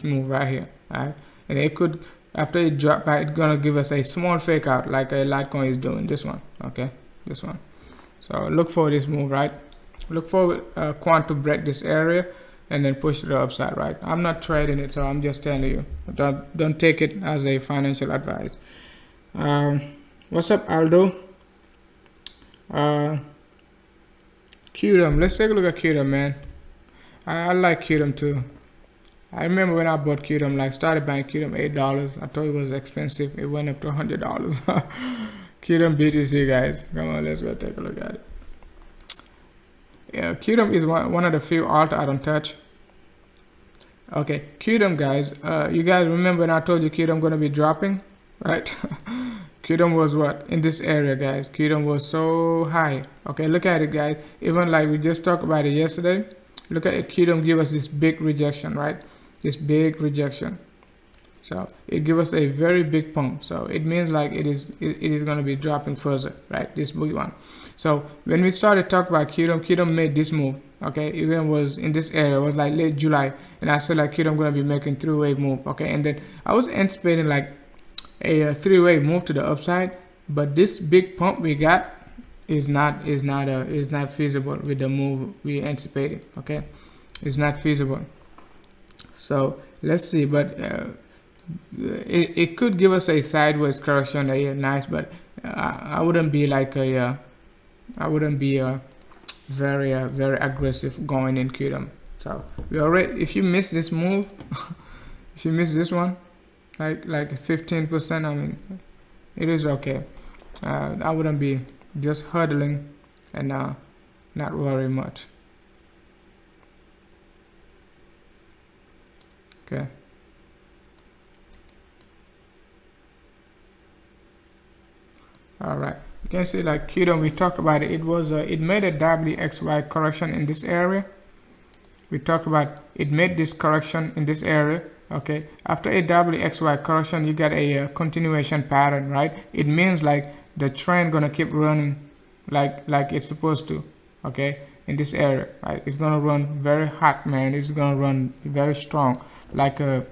move right here, right? And it could, after it drop back, it's going to give us a small fake out like a Litecoin is doing. This one, okay? This one. So look for this move, right? Look for quant to break this area and then push to the upside, right? I'm not trading it, so I'm just telling you. Don't take it as a financial advice. What's up, Aldo? QDOM. Let's take a look at QDOM, man. I like QDOM too. I remember when I bought QDOM, like started buying QDOM $8. I thought it was expensive. It went up to $100. QDOM BTC, guys. Come on, let's go take a look at it. Yeah, QDOM is one of the few alt I don't touch. Okay, QDOM, guys. You guys remember when I told you QDOM gonna be dropping, right? QDOM was what? In this area, guys. QDOM was so high. Okay, look at it, guys. Even like we just talked about it yesterday. Look at it. QDOM give us this big rejection, right? This big rejection. So it gives us a very big pump. So it means like it is going to be dropping further, right? This big one. So when we started talking about QDOM made this move. Okay, even was in this area, it was like late July, and I feel like QDOM going to be making 3-wave move. Okay, and then I was anticipating like a 3-wave move to the upside, but this big pump we got is not feasible with the move we anticipated. Okay, it's not feasible. So let's see, but it could give us a sideways correction, nice, but I wouldn't be like very aggressive going in QDOM. So we already, if you miss this move, if you miss this one, like 15%, I mean, it is okay. I wouldn't be just hurdling and not worry much. Okay. All right, you can see like QDOM, we talked about it. It was it made a WXY correction in this area. We talked about it made this correction in this area. Okay, after a WXY correction, you get a continuation pattern, right? It means like the trend gonna keep running like it's supposed to. Okay, in this area, right? It's gonna run very hot, man. It's gonna run very strong, like a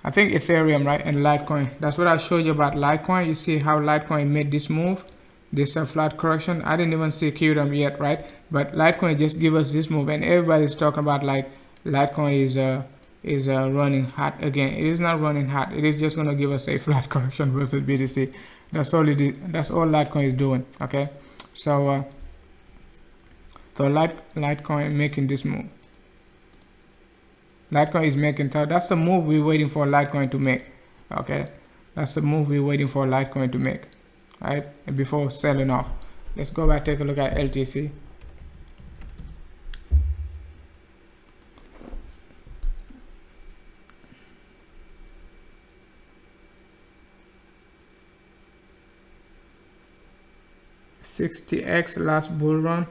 I think Ethereum, right? And Litecoin. That's what I showed you about Litecoin. You see how Litecoin made this move, this flat correction. I didn't even see QDOM yet, right? But Litecoin just give us this move, and everybody's talking about like Litecoin is running hot again. It is not running hot. It is just gonna give us a flat correction versus BTC. That's all it is. That's all Litecoin is doing. Okay, so Litecoin making this move. Litecoin is making, that's the move we're waiting for Litecoin to make. Okay, that's the move we're waiting for Litecoin to make, right? And before selling off, let's go back, take a look at LTC. 60x last bull run.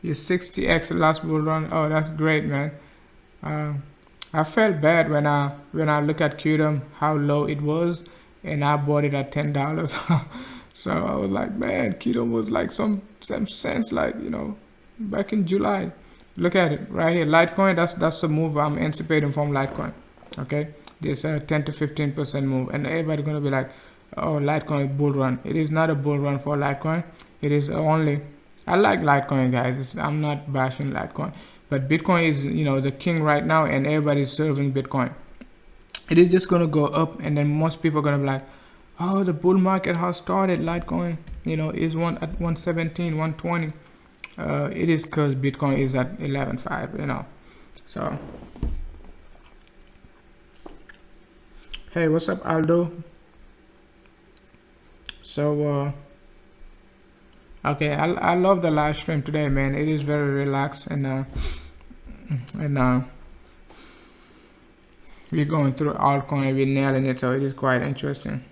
Your 60x last bull run. Oh, that's great, man. I felt bad when I look at QDM how low it was, and I bought it at $10. So I was like, man, QDM was like some cents, like, you know, back in July. Look at it right here, LITECOIN. That's the move I'm anticipating from LITECOIN. Okay, this 10 to 15% move, and everybody gonna be like, oh, LITECOIN bull run. It is not a bull run for LITECOIN. It is only, I like LITECOIN, guys. I'm not bashing LITECOIN, but Bitcoin is, you know, the king right now, and everybody's serving Bitcoin. It is just gonna go up, and then most people are gonna be like, oh, the bull market has started. LITECOIN, you know, is at 117, 120. It is because Bitcoin is at 11.5, you know. So, hey, what's up, Aldo? So, okay, I love the live stream today, man. It is very relaxed, and we're going through altcoin, we're nailing it, so it is quite interesting.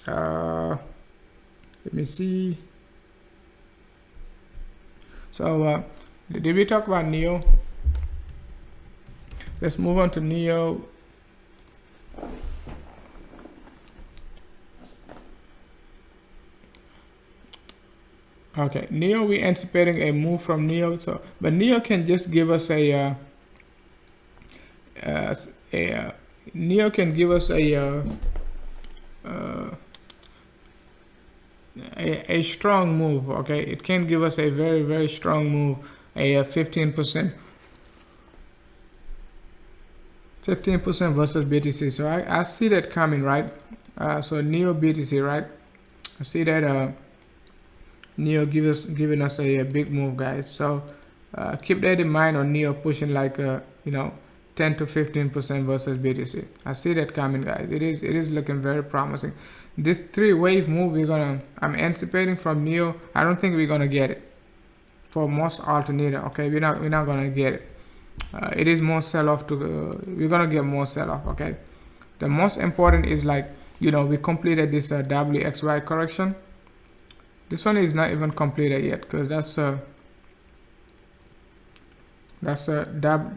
Let me see. So, did we talk about NEO? Let's move on to NEO. Okay, NEO, we're anticipating a move from NEO. So, but NEO can just give us NEO can give us a strong move. Okay, it can give us a very, very strong move, a 15% versus BTC. So I see that coming, right? So NEO BTC, right? I see that NEO giving us a big move, guys. So keep that in mind on NEO pushing like you know, 10 to 15% versus BTC. I see that coming, guys. It is looking very promising. This 3-wave move I'm anticipating from NEO. I don't think we're gonna get it for most alternative. Okay, we're not gonna get it. It is more sell-off we're gonna get more sell-off. Okay, the most important is, like, you know, we completed this WXY correction. This one is not even completed yet, because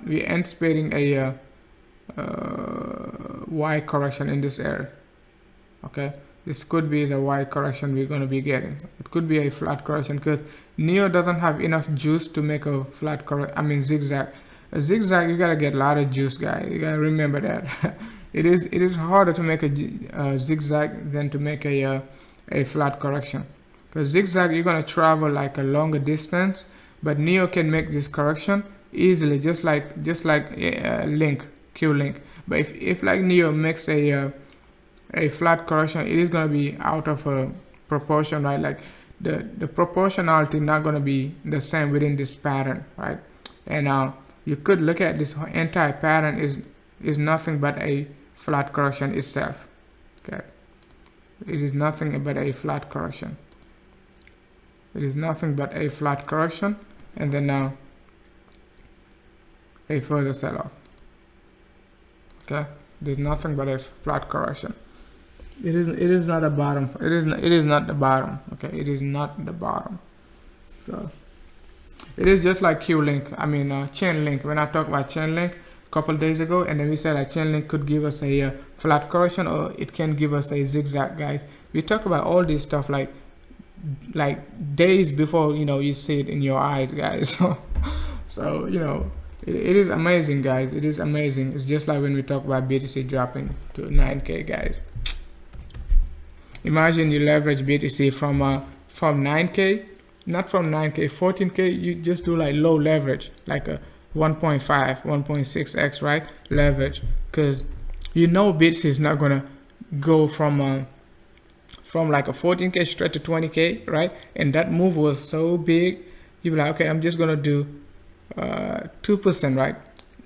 we're anticipating a Y correction in this area. Okay, this could be the Y correction we're going to be getting. It could be a flat correction, because NEO doesn't have enough juice to make a flat correction. I mean, zigzag. A zigzag, you gotta get a lot of juice, guys. You gotta remember that. It is harder to make a zigzag than to make a flat correction. Because zigzag, you're gonna travel like a longer distance, but NEO can make this correction easily, just like Q-Link. But if like NEO makes a flat correction, it is gonna be out of proportion, right? Like the proportionality not gonna be the same within this pattern, right? And you could look at this entire pattern is nothing but a flat correction itself. Okay, it is nothing but a flat correction. It is nothing but a flat correction, and then now a further sell-off. Okay, there's nothing but a flat correction. It is not a bottom. It is not the bottom. Okay, it is not the bottom. So it is just like Q-Link. I mean, Chainlink. When I talked about Chainlink a couple days ago, and then we said that Chainlink could give us a flat correction, or it can give us a zigzag, guys. We talk about all this stuff like days before, you know, you see it in your eyes, guys. So you know, it is amazing, guys. It is amazing. It's just like when we talk about BTC dropping to 9K, guys. Imagine you leverage BTC from 9K, not from 9K, 14K. You just do like low leverage, like a 1.5, 1.6x, right? Leverage, because you know BTC is not gonna go from like a 14K straight to 20K, right? And that move was so big, you be like, okay, I'm just gonna do 2%, right?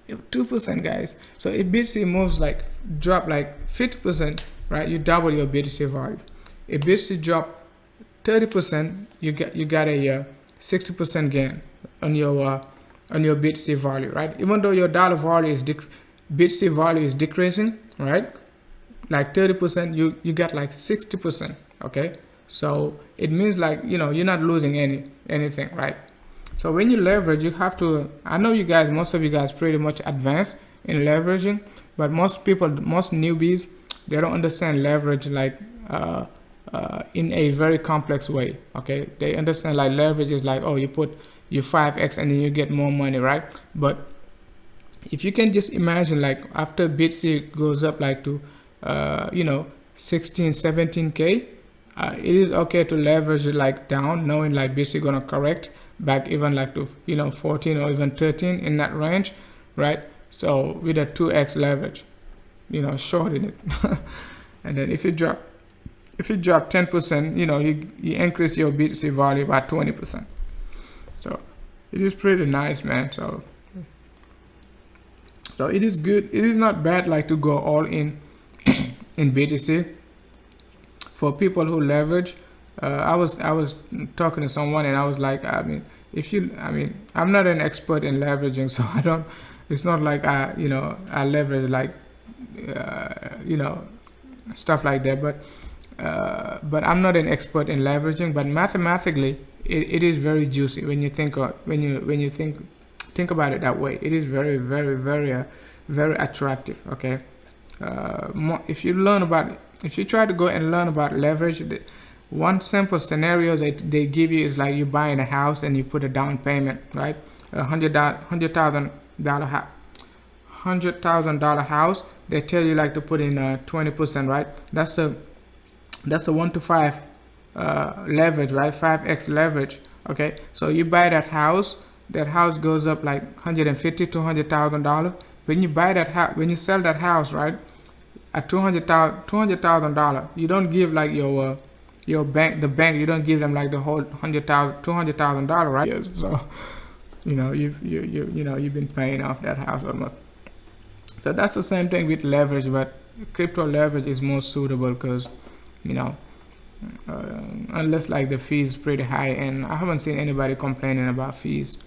2%, guys. So if BTC moves like drop like 50%, right? You double your BTC value. If BTC drop 30%, you got a 60% gain on your BTC value, right? Even though your dollar value is BTC value is decreasing, right? Like 30%, you got like 60%. Okay, So it means like, you know, you're not losing anything, right? So when you leverage, you have to, I know you guys, most of you guys pretty much advanced in leveraging, but most people, most newbies, they don't understand leverage like in a very complex way. Okay, they understand like leverage is like, oh, you put your 5x and then you get more money, right? But if you can just imagine like after BTC goes up like to you know, 16 17k, it is okay to leverage it like down, knowing like BTC gonna correct back even like to, you know, 14 or even 13 in that range, right? So with a 2x leverage, you know, shorting it. And then if you drop 10%, you know, you increase your BTC value by 20%. So it is pretty nice, man. So it is good. It is not bad like to go all in in BTC. For people who leverage, I was talking to someone and I was like, I mean, I'm not an expert in leveraging, so I don't, it's not like I leverage like, you know, stuff like that, but I'm not an expert in leveraging, but mathematically it is very juicy when you think think about it that way. It is very, very, very, very attractive. Okay. If you try to go and learn about leverage, one simple scenario that they give you is like you buying a house and you put a down payment, right? $100,000 house. They tell you like to put in 20%, right? That's a 1 to 5 leverage, right? 5x leverage. Okay, so you buy that house goes up like $150,000 to $200,000. When you buy that house, when you sell that house, right, at $200,000, you don't give like your bank, you don't give them like the whole $200,000, right? Yes. So you know you've been paying off that house almost. So that's the same thing with leverage, but crypto leverage is more suitable because, you know, unless like the fees is pretty high, and I haven't seen anybody complaining about fees.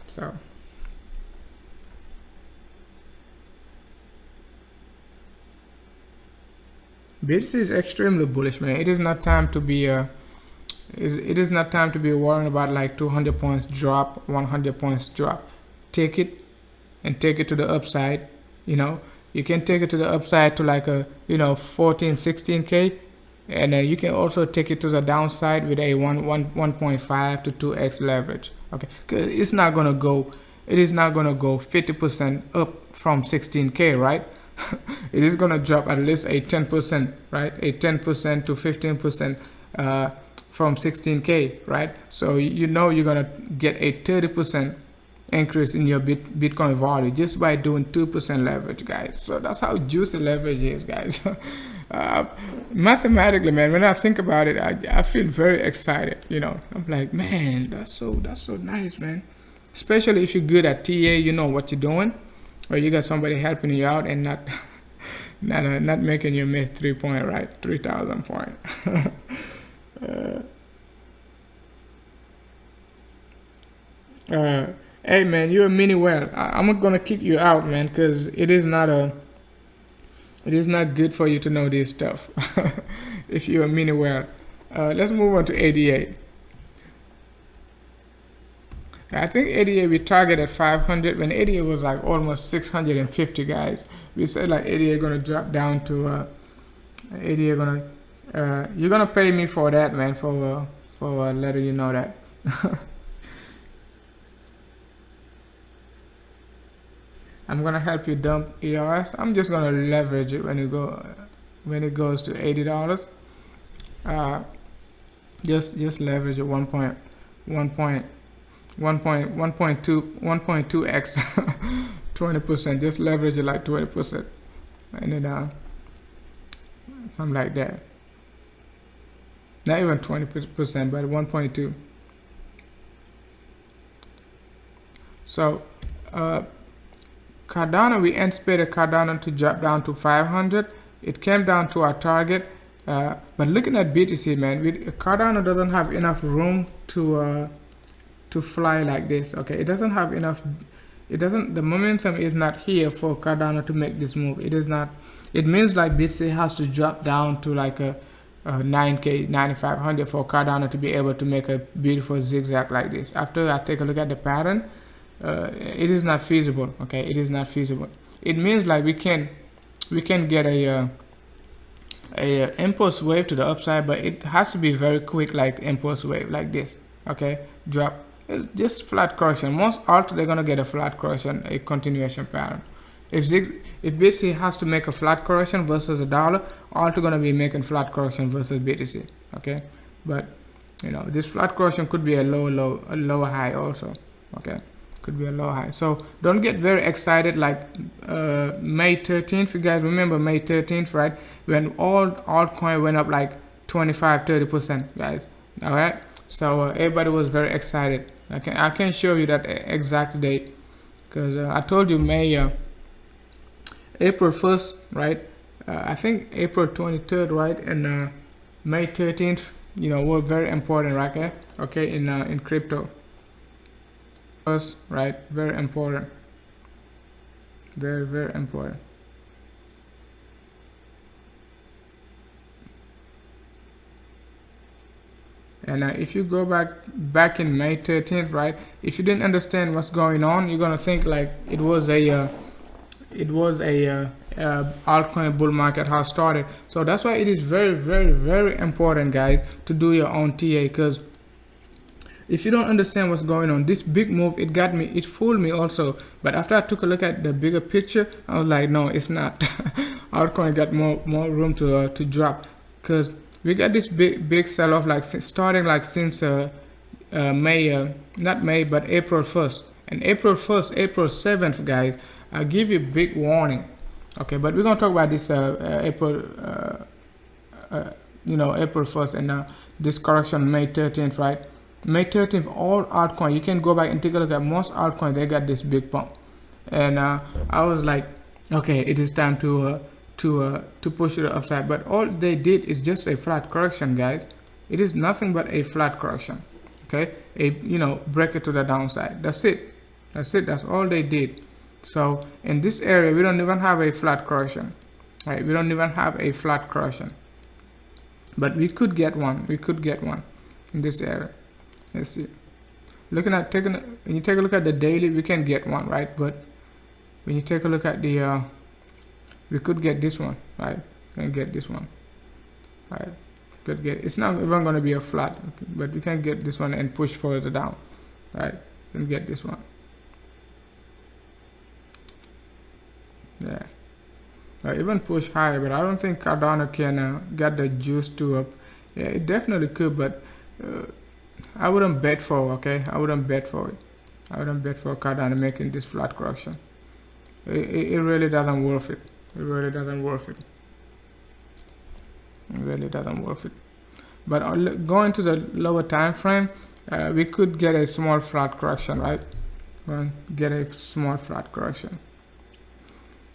So BTC is extremely bullish, man. It is not time to be it is not time to be worrying about like 200 points drop, 100 points drop. Take it and take it to the upside. You know, you can take it to the upside to like a, you know, 14 16k, and you can also take it to the downside with a 1.5 to 2x leverage. Okay, because it is not gonna go 50% up from 16k, right? It is gonna drop at least a 10%, right? A 10% to 15% from 16k, right? So you know you're gonna get a 30% increase in your Bitcoin value just by doing 2% leverage, guys. So that's how juicy leverage is, guys. Mathematically, man, when I think about it, I feel very excited. You know, I'm like, man, that's so nice, man. Especially if you're good at TA, you know what you're doing, or you got somebody helping you out and not making you miss 3,000 point. Hey man, you're a mini whale. I'm not gonna kick you out, man, because it is not good for you to know this stuff. If you're a mini whale. Let's move on to ADA. I think ADA we targeted 500 when ADA was like almost 650, guys. We said like ADA gonna drop down to ADA gonna you're gonna pay me for that, man, for letting you know that. I'm gonna help you dump ERS. I'm just gonna leverage it when it goes to $80. Just leverage it 1.2x 20%. Just leverage it like 20%, and then something like that. Not even 20%, but 1.2. So Cardano, we anticipated Cardano to drop down to 500. It came down to our target, but looking at BTC, man, Cardano doesn't have enough room to fly like this. Okay, it doesn't have enough. The momentum is not here for Cardano to make this move. It is not. It means like BTC has to drop down to like a 9K 9500 for Cardano to be able to make a beautiful zigzag like this. After I take a look at the pattern, it is not feasible. Okay, it is not feasible. It means like we can get a impulse wave to the upside, but it has to be very quick, like impulse wave like this. Okay, drop. It's just flat correction. Most alt they're gonna get a flat correction, a continuation pattern. If BTC has to make a flat correction versus a dollar, alt gonna be making flat correction versus BTC. Okay, but you know, this flat correction could be a lower high also. Okay, could be a low high. So don't get very excited like May 13th. You guys remember May 13th, right? When all altcoin went up like 25-30%, guys. All right. So everybody was very excited. I can show you that exact date because I told you April 1st, right? I think April 23rd, right? And May 13th, you know, were very important, right? Okay, in crypto. First, right? Very important. Very important. And if you go back in May 13th, right? If you didn't understand what's going on, you're gonna think like it was a altcoin bull market has started. So that's why it is very important, guys, to do your own TA. Because if you don't understand what's going on, this big move, it fooled me also. But after I took a look at the bigger picture, I was like, no, it's not. Altcoin got more room to drop, because we got this big sell-off like starting like since May, not May, but April 1st. And April 1st, April 7th, guys, I'll give you a big warning. Okay, but we're gonna talk about this April 1st and this correction May 13th, right? May 13th, all altcoin, you can go back and take a look at most altcoin, they got this big pump. And I was like, okay, it is time to push it upside. But all they did is just a flat correction, guys. It is nothing but a flat correction. Okay, break it to the downside. That's it. That's all they did. So in this area, we don't even have a flat correction, right? We don't even have a flat correction, but we could get one. We could get one in this area. Let's see. When you take a look at the daily, we can get one, right? But when you take a look at the we could get this one, right? We can get this one, right? Could get. It's not even going to be a flat, but we can get this one and push further down, right? We can get this one. Yeah, even push higher, but I don't think Cardano can get the juice to up. Yeah, it definitely could, but I wouldn't bet for. Okay, I wouldn't bet for it. I wouldn't bet for Cardano making this flat correction. It really doesn't worth it. It really doesn't worth it. It really doesn't worth it. But going to the lower time frame, we could get a small flat correction, right? Get a small flat correction.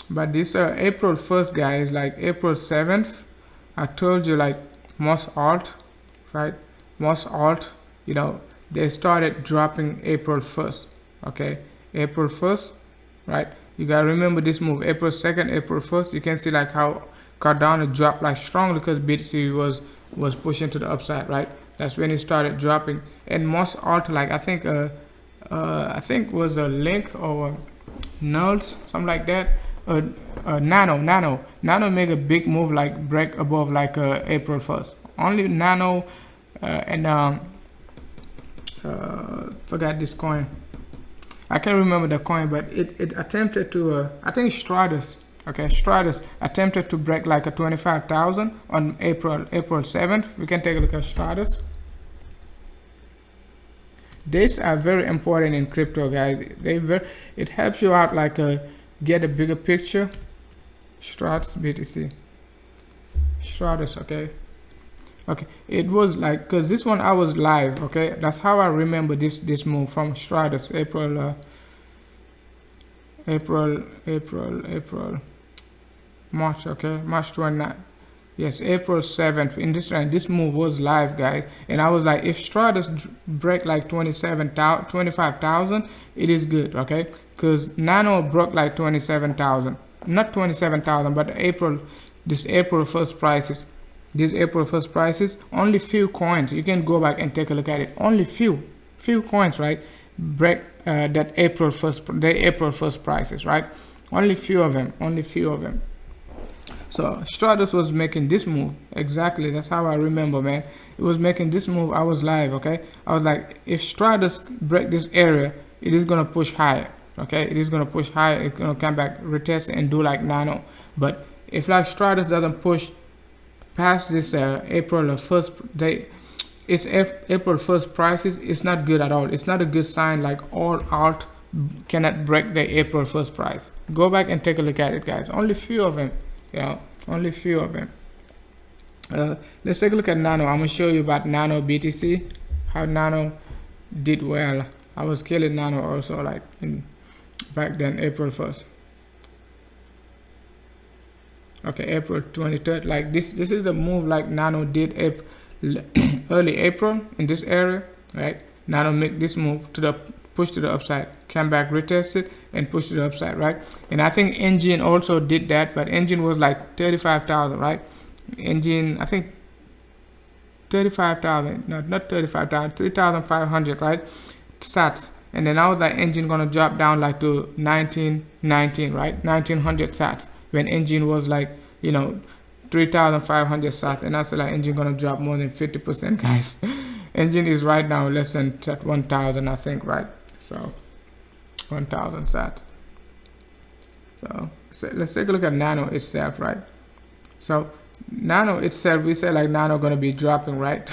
But this April 1st, guys, like April 7th, I told you, like most alt, right? Most alt, they started dropping April 1st. Okay, April 1st, right? You gotta remember this move, April 2nd, April 1st. You can see like how Cardano dropped like strongly because BTC was pushing to the upside, right? That's when it started dropping. And most alt, like I think was a link or nulls, something like that. Nano make a big move, like break above like April 1st. Only Nano and forgot this coin. I can't remember the coin, but it attempted to I think Stratus. Okay, Stratus attempted to break like a 25,000 on April 7th. We can take a look at Stratus. Dates are very important in crypto, guys. It helps you out like get a bigger picture. Stratus BTC. Stratus, okay. Okay, it was like, because this one I was live, okay. That's how I remember this move from Stratus, April, March, okay, March 29th. Yes, April 7th. In this range, this move was live, guys. And I was like, if Stratus break like 25,000, it is good, okay? Because Nano broke like 27,000. Not 27,000, but this April 1st prices. these April 1st prices, only few coins, you can go back and take a look at it, only few coins, right, break that April 1st prices, right? Only few of them. So Stratus was making this move, exactly, that's how I remember, man. It was making this move. I was live, okay? I was like, if Stratus break this area, it is gonna push higher, okay? It is gonna push higher, it's gonna come back, retest and do like Nano. But if like Stratus doesn't push past this April 1st day, it's April 1st prices, it's not good at all. It's not a good sign. Like all alt cannot break the April 1st price. Go back and take a look at it, guys. Only few of them, only few of them. Let's take a look at Nano. I'm gonna show you about Nano BTC, how Nano did well. I was killing Nano also, like back then, April 1st. Okay, April 23rd. Like this is the move like Nano did early April in this area, right? Nano make this move to the push to the upside, come back, retest it, and push to the upside, right? And I think Engine also did that, but Engine was like 35,000, right? Engine, I think 35,000, no, not 35,000, 3,500, right? Sats. And then I was like, Engine gonna drop down like to 1919, right? 1900 sats. When Engine was like, 3,500 sats, and I said like Engine gonna drop more than 50%, guys. Engine is right now less than 1,000, I think, right? So 1,000 sat. So let's take a look at Nano itself, right? So Nano itself, we said like Nano gonna be dropping, right?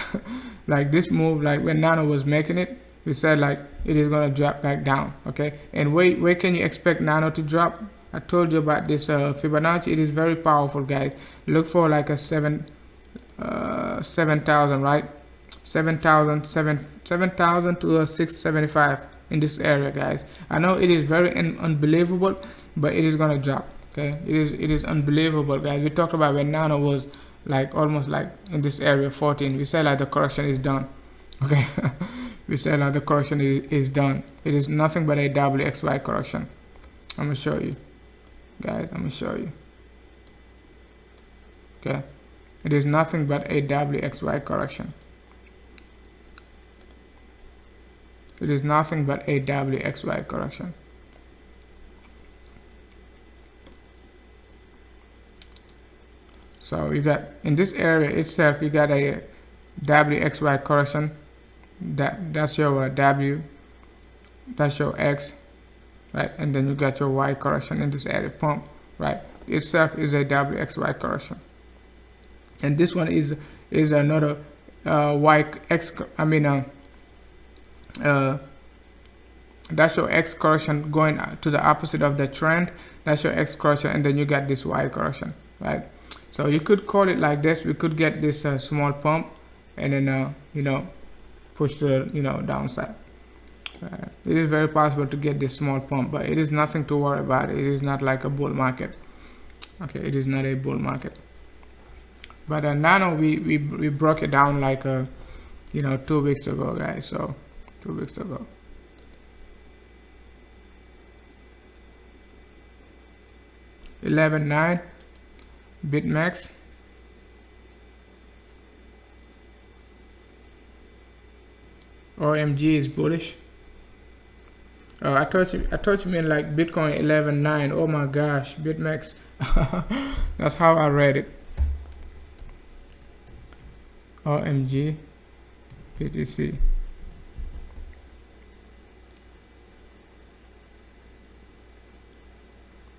Like this move, like when Nano was making it, we said like it is gonna drop back down, okay? And where can you expect Nano to drop? I told you about this Fibonacci. It is very powerful, guys. Look for like a 7,000, right? 7,000 to 675 in this area, guys. I know it is very unbelievable, but it is gonna drop. Okay, it is unbelievable, guys. We talked about when Nano was like almost like in this area 14. We said like the correction is done. Okay, we said like the correction is done. It is nothing but a WXY correction. I'm gonna show you, guys. I'm gonna show you. Okay, it is nothing but a WXY correction. It is nothing but a WXY correction. So you got in this area itself, you got a WXY correction. That's your W. That's your X, right? And then you got your Y correction in this area, pump, right? Itself is a WXY correction. And this one is another YX. I mean, that's your X correction going to the opposite of the trend. That's your X correction, and then you got this Y correction, right? So you could call it like this. We could get this small pump, and then push to the downside. It is very possible to get this small pump, but it is nothing to worry about. It is not like a bull market. Okay, it is not a bull market. But Nano, we broke it down like 2 weeks ago, guys. So 2 weeks ago. $11.9 BitMax. OMG is bullish. Oh, I thought you meant like Bitcoin 11.9. Oh my gosh, BitMax. That's how I read it. OMG BTC.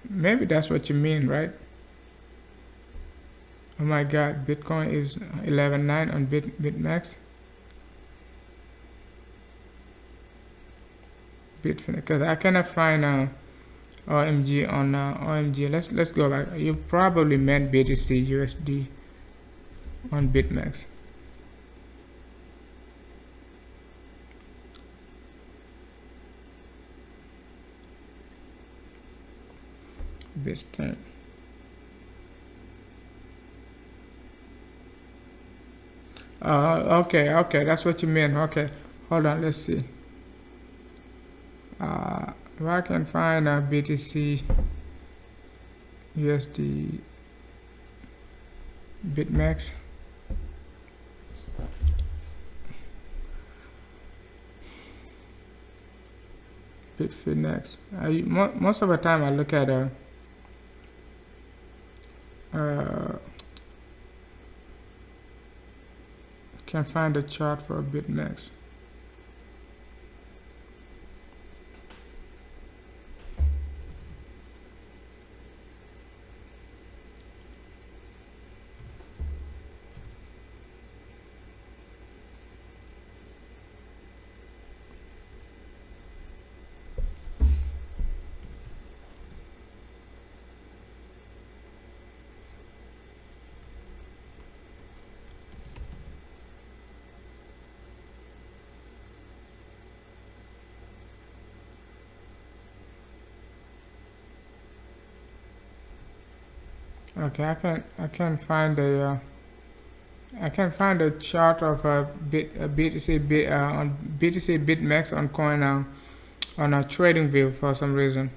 Maybe that's what you mean, right? Oh my god, Bitcoin is 11.9 on BitMax. Bitfinex, because I cannot find OMG on OMG. Let's go back. You probably meant BTC USD on BitMax. Bitcoin. Okay, that's what you mean. Okay, hold on, let's see. If I can find a BTC USD BitMax. Bitfinex. Most of the time I look at can't find a chart for Bitfinex. Okay, I can't find a chart of BTC on BTC BitMEX on coin on a trading view for some reason.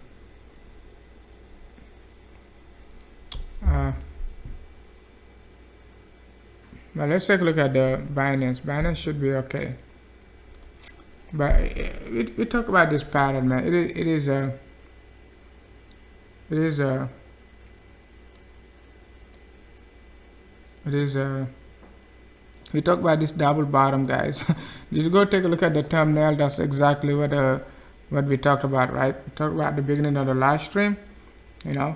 But let's take a look at the Binance. Binance should be okay. But we talk about this pattern, man. We talk about this double bottom, guys. You go take a look at the thumbnail. That's exactly what we talked about, right? We talked about the beginning of the live stream, you know.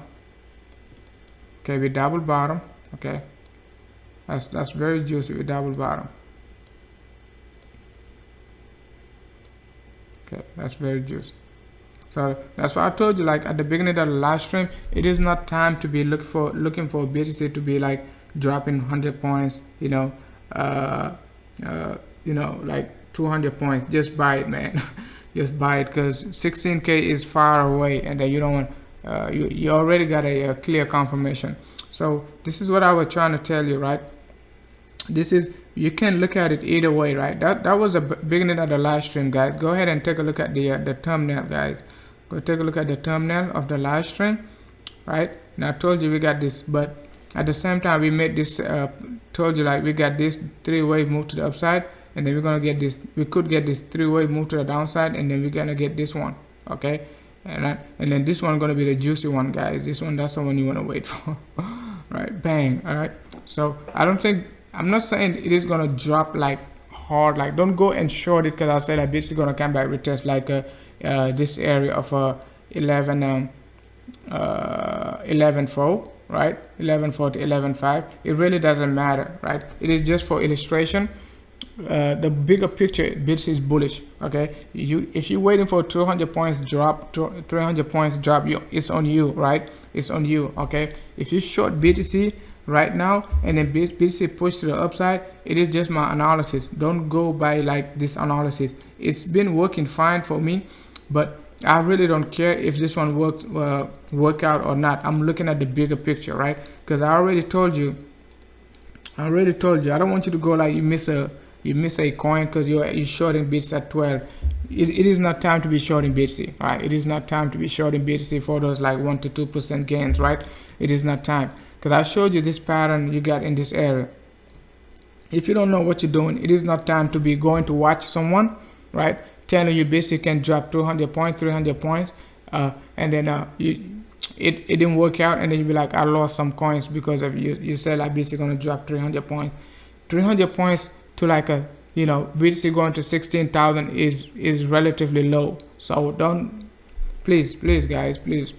Okay, we double bottom. Okay, that's very juicy. We double bottom. Okay, that's very juicy. So that's why I told you, like at the beginning of the live stream, it is not time to be looking for BTC to be like dropping 100 points, you know, like 200 points. Just buy it, man. Just buy it, because 16K is far away, and then you don't want you already got a clear confirmation. So this is what I was trying to tell you, right? This is, you can look at it either way, right? That was the beginning of the live stream, guys. Go ahead and take a look at the thumbnail, guys. Go take a look at the thumbnail of the live stream, right? And I told you we got this, but at the same time we made this, told you like we got this 3-wave move to the upside, and then we're gonna get this, we could get this 3-wave move to the downside, and then we're gonna get this one, okay? And then this one gonna be the juicy one, guys. This one, that's the one you wanna wait for. Right, bang. All right, so I'm not saying it is gonna drop like hard, like don't go and short it, because I said that BTC is gonna come back retest like this area of 11.4, right? 11.4 to 11.5. It really doesn't matter, right? It is just for illustration. The bigger picture, BTC is bullish. Okay, if you're waiting for 200 points drop, 300 points drop, it's on you, right? It's on you. Okay, if you short BTC right now and then BTC push to the upside, it is just my analysis. Don't go by like this analysis. It's been working fine for me, but I really don't care if this one work out or not. I'm looking at the bigger picture, right? Because I already told you. I don't want you to go like you miss a coin because you're shorting BTC at 12. It is not time to be shorting BTC. All right, it is not time to be shorting BTC for those like 1 to 2% gains, right? It is not time, because I showed you this pattern you got in this area. If you don't know what you're doing, it is not time to be going to watch someone, right, telling you BTC can drop 200 points, 300 points, and then it didn't work out, and then you be like, I lost some coins because of you said like BTC gonna drop 300 points. 300 points to like a, you know, BTC going to 16,000 is relatively low. So don't, please guys, please.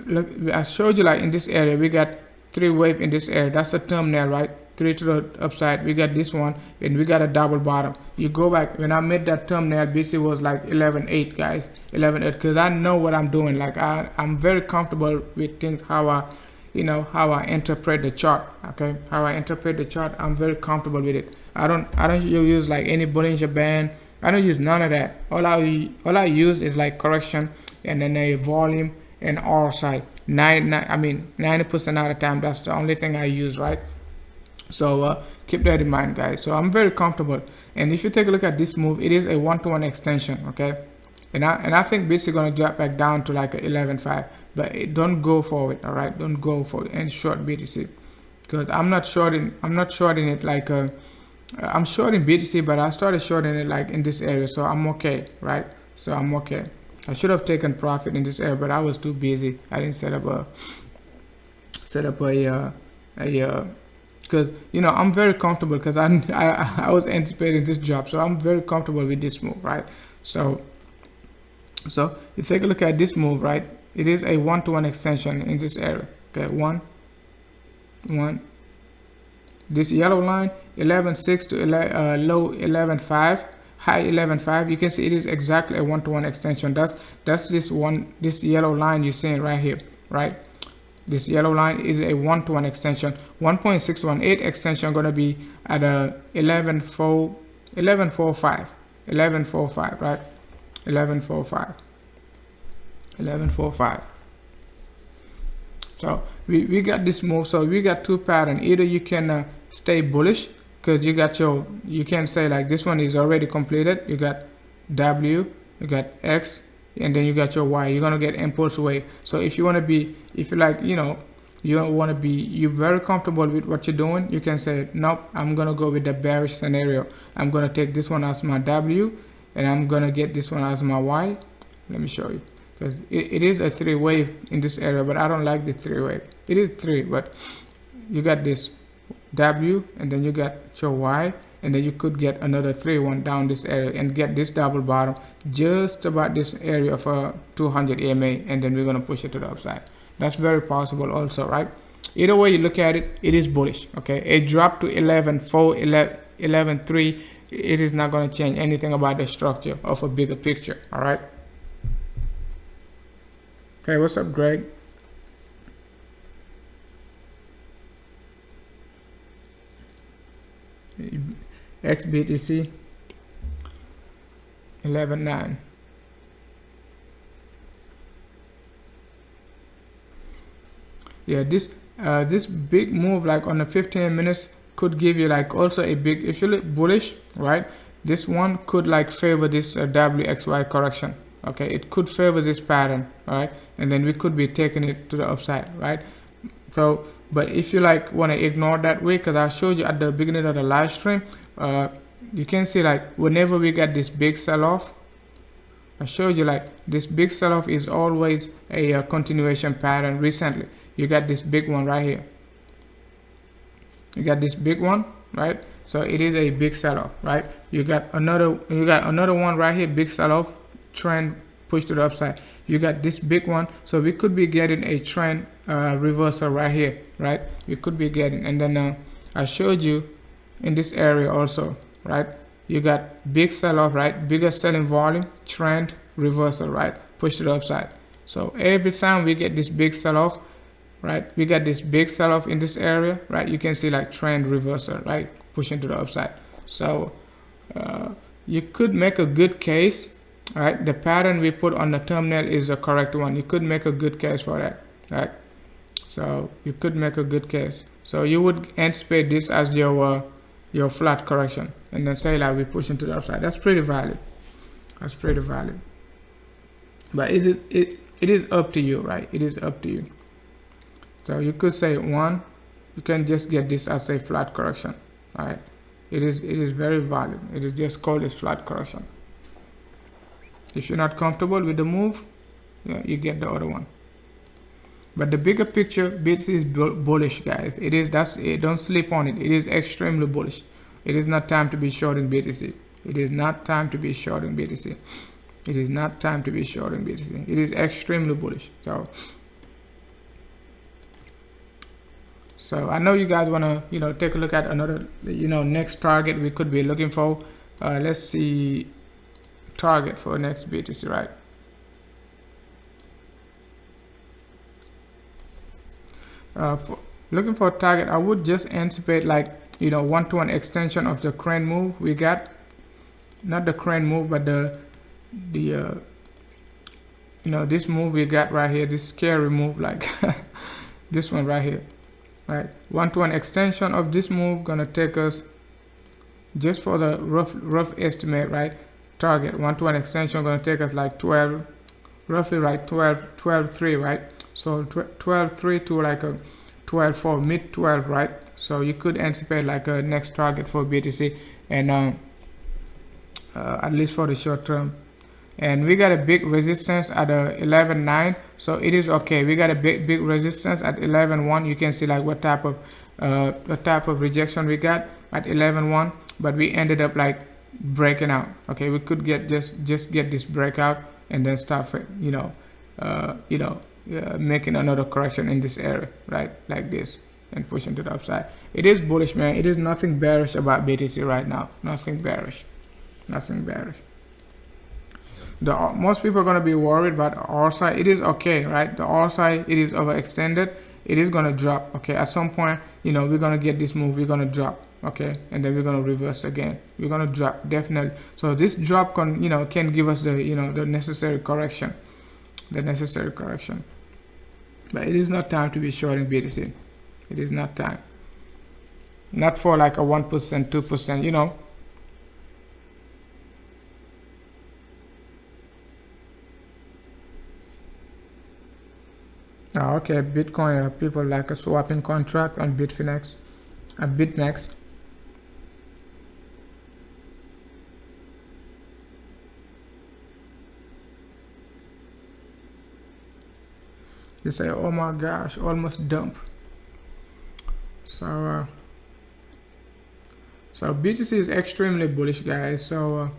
Look, I showed you like in this area we got 3-wave in this area. That's a thumbnail, right? 3 to the upside. We got this one, and we got a double bottom. You go back when I made that thumbnail, BTC was like 11.8, guys, 11.8, because I know what I'm doing. Like I'm very comfortable with things, how I interpret the chart. Okay, how I interpret the chart, I'm very comfortable with it. I don't use like any Bollinger Band. I don't use none of that. All I use is like correction and then a volume and R side. 90% of the time, that's the only thing I use, right? So keep that in mind, guys. So I'm very comfortable. And if you take a look at this move, it is a 1-to-1 extension, okay? And I think BTC is gonna drop back down to like 11.5. But don't go for it, all right? Don't go for it and short BTC, because I'm not shorting it like I'm shorting BTC, but I started shorting it like in this area, so I'm okay, right? so I'm okay. I should have taken profit in this area, but I was too busy. I didn't set up a because you know I'm very comfortable because I was anticipating this drop, so I'm very comfortable with this move, right? So you take a look at this move, right? It is a 1-to-1 extension in this area. Okay, 1 this yellow line 11.6 to low 11.5, high 11.5. You can see it is exactly a 1-to-1 extension. That's this yellow line you're seeing right here, right? This yellow line is a 1-to-1 extension. 1.618 extension gonna be at a 11.45, right? 11.45. So we got this move. So we got two patterns. Either you can stay bullish because you got you can say like this one is already completed. You got W, you got X, and then you got your Y. You're gonna get impulse wave. So if you want to be, if you like, you know, you want to be, you're very comfortable with what you're doing, you can say nope, I'm gonna go with the bearish scenario. I'm gonna take this one as my W, and I'm gonna get this one as my Y. Let me show you, because it is a 3 wave in this area, but I don't like the 3 wave. It is 3, but you got this W, and then you got your Y, and then you could get another 3-1 down this area and get this double bottom just about this area of 200 EMA, and then we're going to push it to the upside. That's very possible also, right? Either way you look at it, it is bullish. Okay, it dropped to 11.4, 11.3. It is not going to change anything about the structure of a bigger picture. All right. Hey, what's up, Greg? XBTC 11.9. Yeah, this big move like on the 15 minutes could give you like also a big, if you look bullish, right? This one could like favor this WXY correction. Okay, it could favor this pattern, all right? And then we could be taking it to the upside, right? So, but if you like want to ignore that way, because I showed you at the beginning of the live stream, you can see like whenever we get this big sell-off, I showed you like this big sell-off is always a continuation pattern. Recently you got this big one right here, you got this big one, right? So it is a big sell-off, right? You got another one right here, big sell-off, trend push to the upside. You got this big one, so we could be getting a trend reversal right here, right? We could be getting, and then I showed you in this area also, right? You got big sell-off, right? Bigger selling volume, trend reversal, right? Push to the upside. So every time we get this big sell-off, right? We got this big sell-off in this area, right? You can see like trend reversal, right? Pushing to the upside. So you could make a good case, right? The pattern we put on the thumbnail is the correct one. You could make a good case for that, right? So you could make a good case. So you would anticipate this as your flat correction, and then say like we push into the upside. That's pretty valid. That's pretty valid. But it is up to you, right? It is up to you. So you could say one, you can just get this as a flat correction, all right? It is very valid. It is just called as flat correction. If you're not comfortable with the move, yeah, you get the other one. But the bigger picture, BTC is bullish, guys. It is, don't sleep on it. It is extremely bullish. It is not time to be shorting BTC. It is not time to be shorting BTC. It is not time to be shorting BTC. It is extremely bullish. So I know you guys want to, you know, take a look at another, you know, next target we could be looking for. Let's see target for next BTC, right? Looking for a target, I would just anticipate like, you know, 1-to-1 extension of the crane move we got. Not the crane move, but the you know, this move we got right here, this scary move, like this one right here, right? 1-to-1 extension of this move gonna take us, just for the rough estimate, right? Target 1-to-1 extension gonna take us like 12, roughly, right? 12.3, right? So 12.3 to like a 12.4, mid 12, right? So you could anticipate like a next target for BTC, and at least for the short term. and we got a big resistance at 11.9, so it is okay. We got a big resistance at 11.1. You can see like what type of rejection we got at 11.1, but we ended up like breaking out. Okay, we could get just get this breakout and then start making another correction in this area, right, like this, and pushing to the upside. It is bullish, man. It is nothing bearish about BTC right now. Nothing bearish. Nothing bearish. Most people are going to be worried about the R side. It is okay, right? The R side, it is overextended. It is going to drop. Okay, at some point, we're going to get this move. We're going to drop. Okay, and then we're going to reverse again. We're going to drop, definitely. So this drop can give us the the necessary correction. The necessary correction. But it is not time to be shorting BTC. It is not time. Not for like a 1%, 2%, Okay, Bitcoin, people like a swapping contract on Bitfinex, BitMEX. You say, oh my gosh, almost dump. So BTC is extremely bullish, guys. So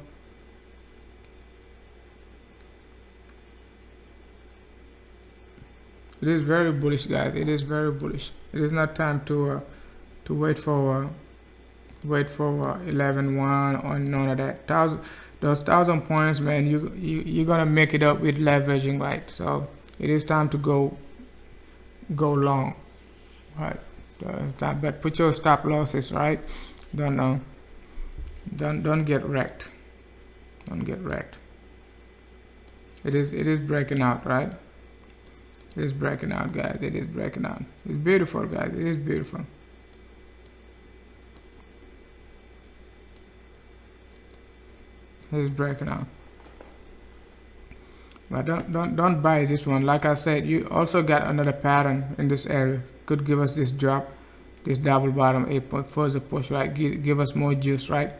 it is very bullish, guys. It is very bullish. It is not time to wait for 11.1 or none of that. Those 1,000 points, man. You're gonna make it up with leveraging, right? So it is time to go long, right? But put your stop losses, right? Don't get wrecked. Don't get wrecked. It is breaking out, right? It is breaking out, guys. It is breaking out. It's beautiful, guys. It is beautiful. It is breaking out. But don't buy this one. Like I said, you also got another pattern in this area. Could give us this drop, this double bottom, 8 point further push, right? Give us more juice, right?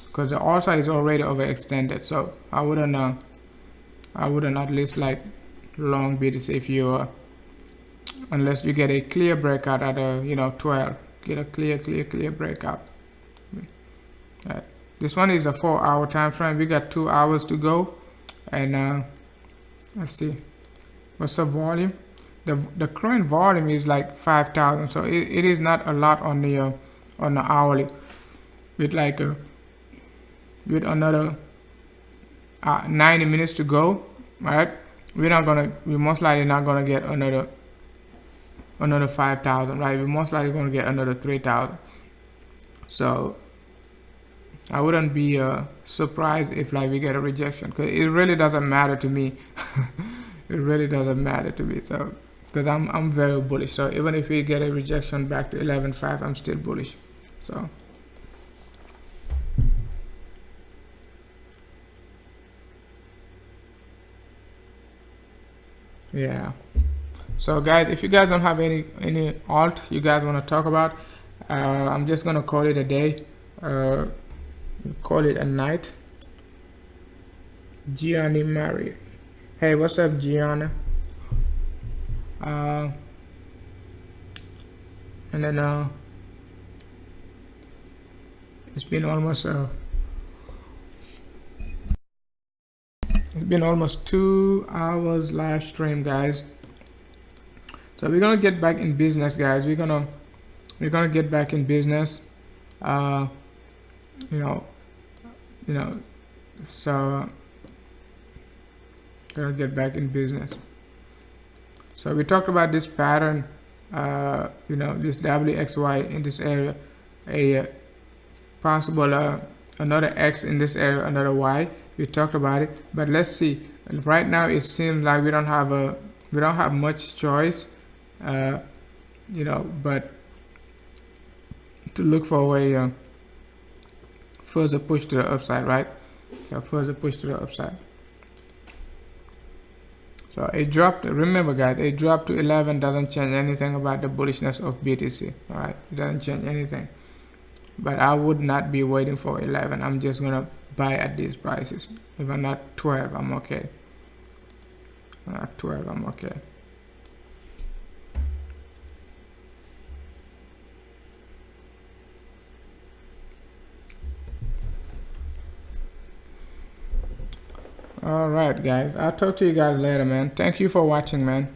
Because the R side is already overextended. So I wouldn't at least like long BTC if you unless you get a clear breakout at 12. Get a clear breakout. Right. This one is a 4-hour time frame. We got 2 hours to go, and let's see what's the volume. The current volume is like 5,000, so it is not a lot on the hourly. With like with another 90 minutes to go, right? We're most likely not gonna get another 5,000, right? We're most likely gonna get another 3,000. So I wouldn't be surprised if like we get a rejection, because it really doesn't matter to me. It really doesn't matter to me. So because I'm very bullish. So even if we get a rejection back to 11.5, I'm still bullish. So yeah. So guys, if you guys don't have any alt you guys want to talk about, I'm just gonna call it a day. Call it a night. Gianni married. Hey, what's up, Gianna? And then it's been almost 2 hours live stream, guys. So we're gonna get back in business, guys. We're gonna get back in business. So gonna get back in business. So we talked about this pattern, this WXY in this area, a possible another X in this area, another Y. We talked about it, but let's see. Right now it seems like we don't have much choice, but to look for a further push to the upside, right? So further push to the upside. So it dropped. Remember, guys, it dropped to 11. Doesn't change anything about the bullishness of BTC. All right, it doesn't change anything. But I would not be waiting for 11. I'm just gonna buy at these prices. Even at 12, I'm okay. At 12, I'm okay. All right, guys. I'll talk to you guys later, man. Thank you for watching, man.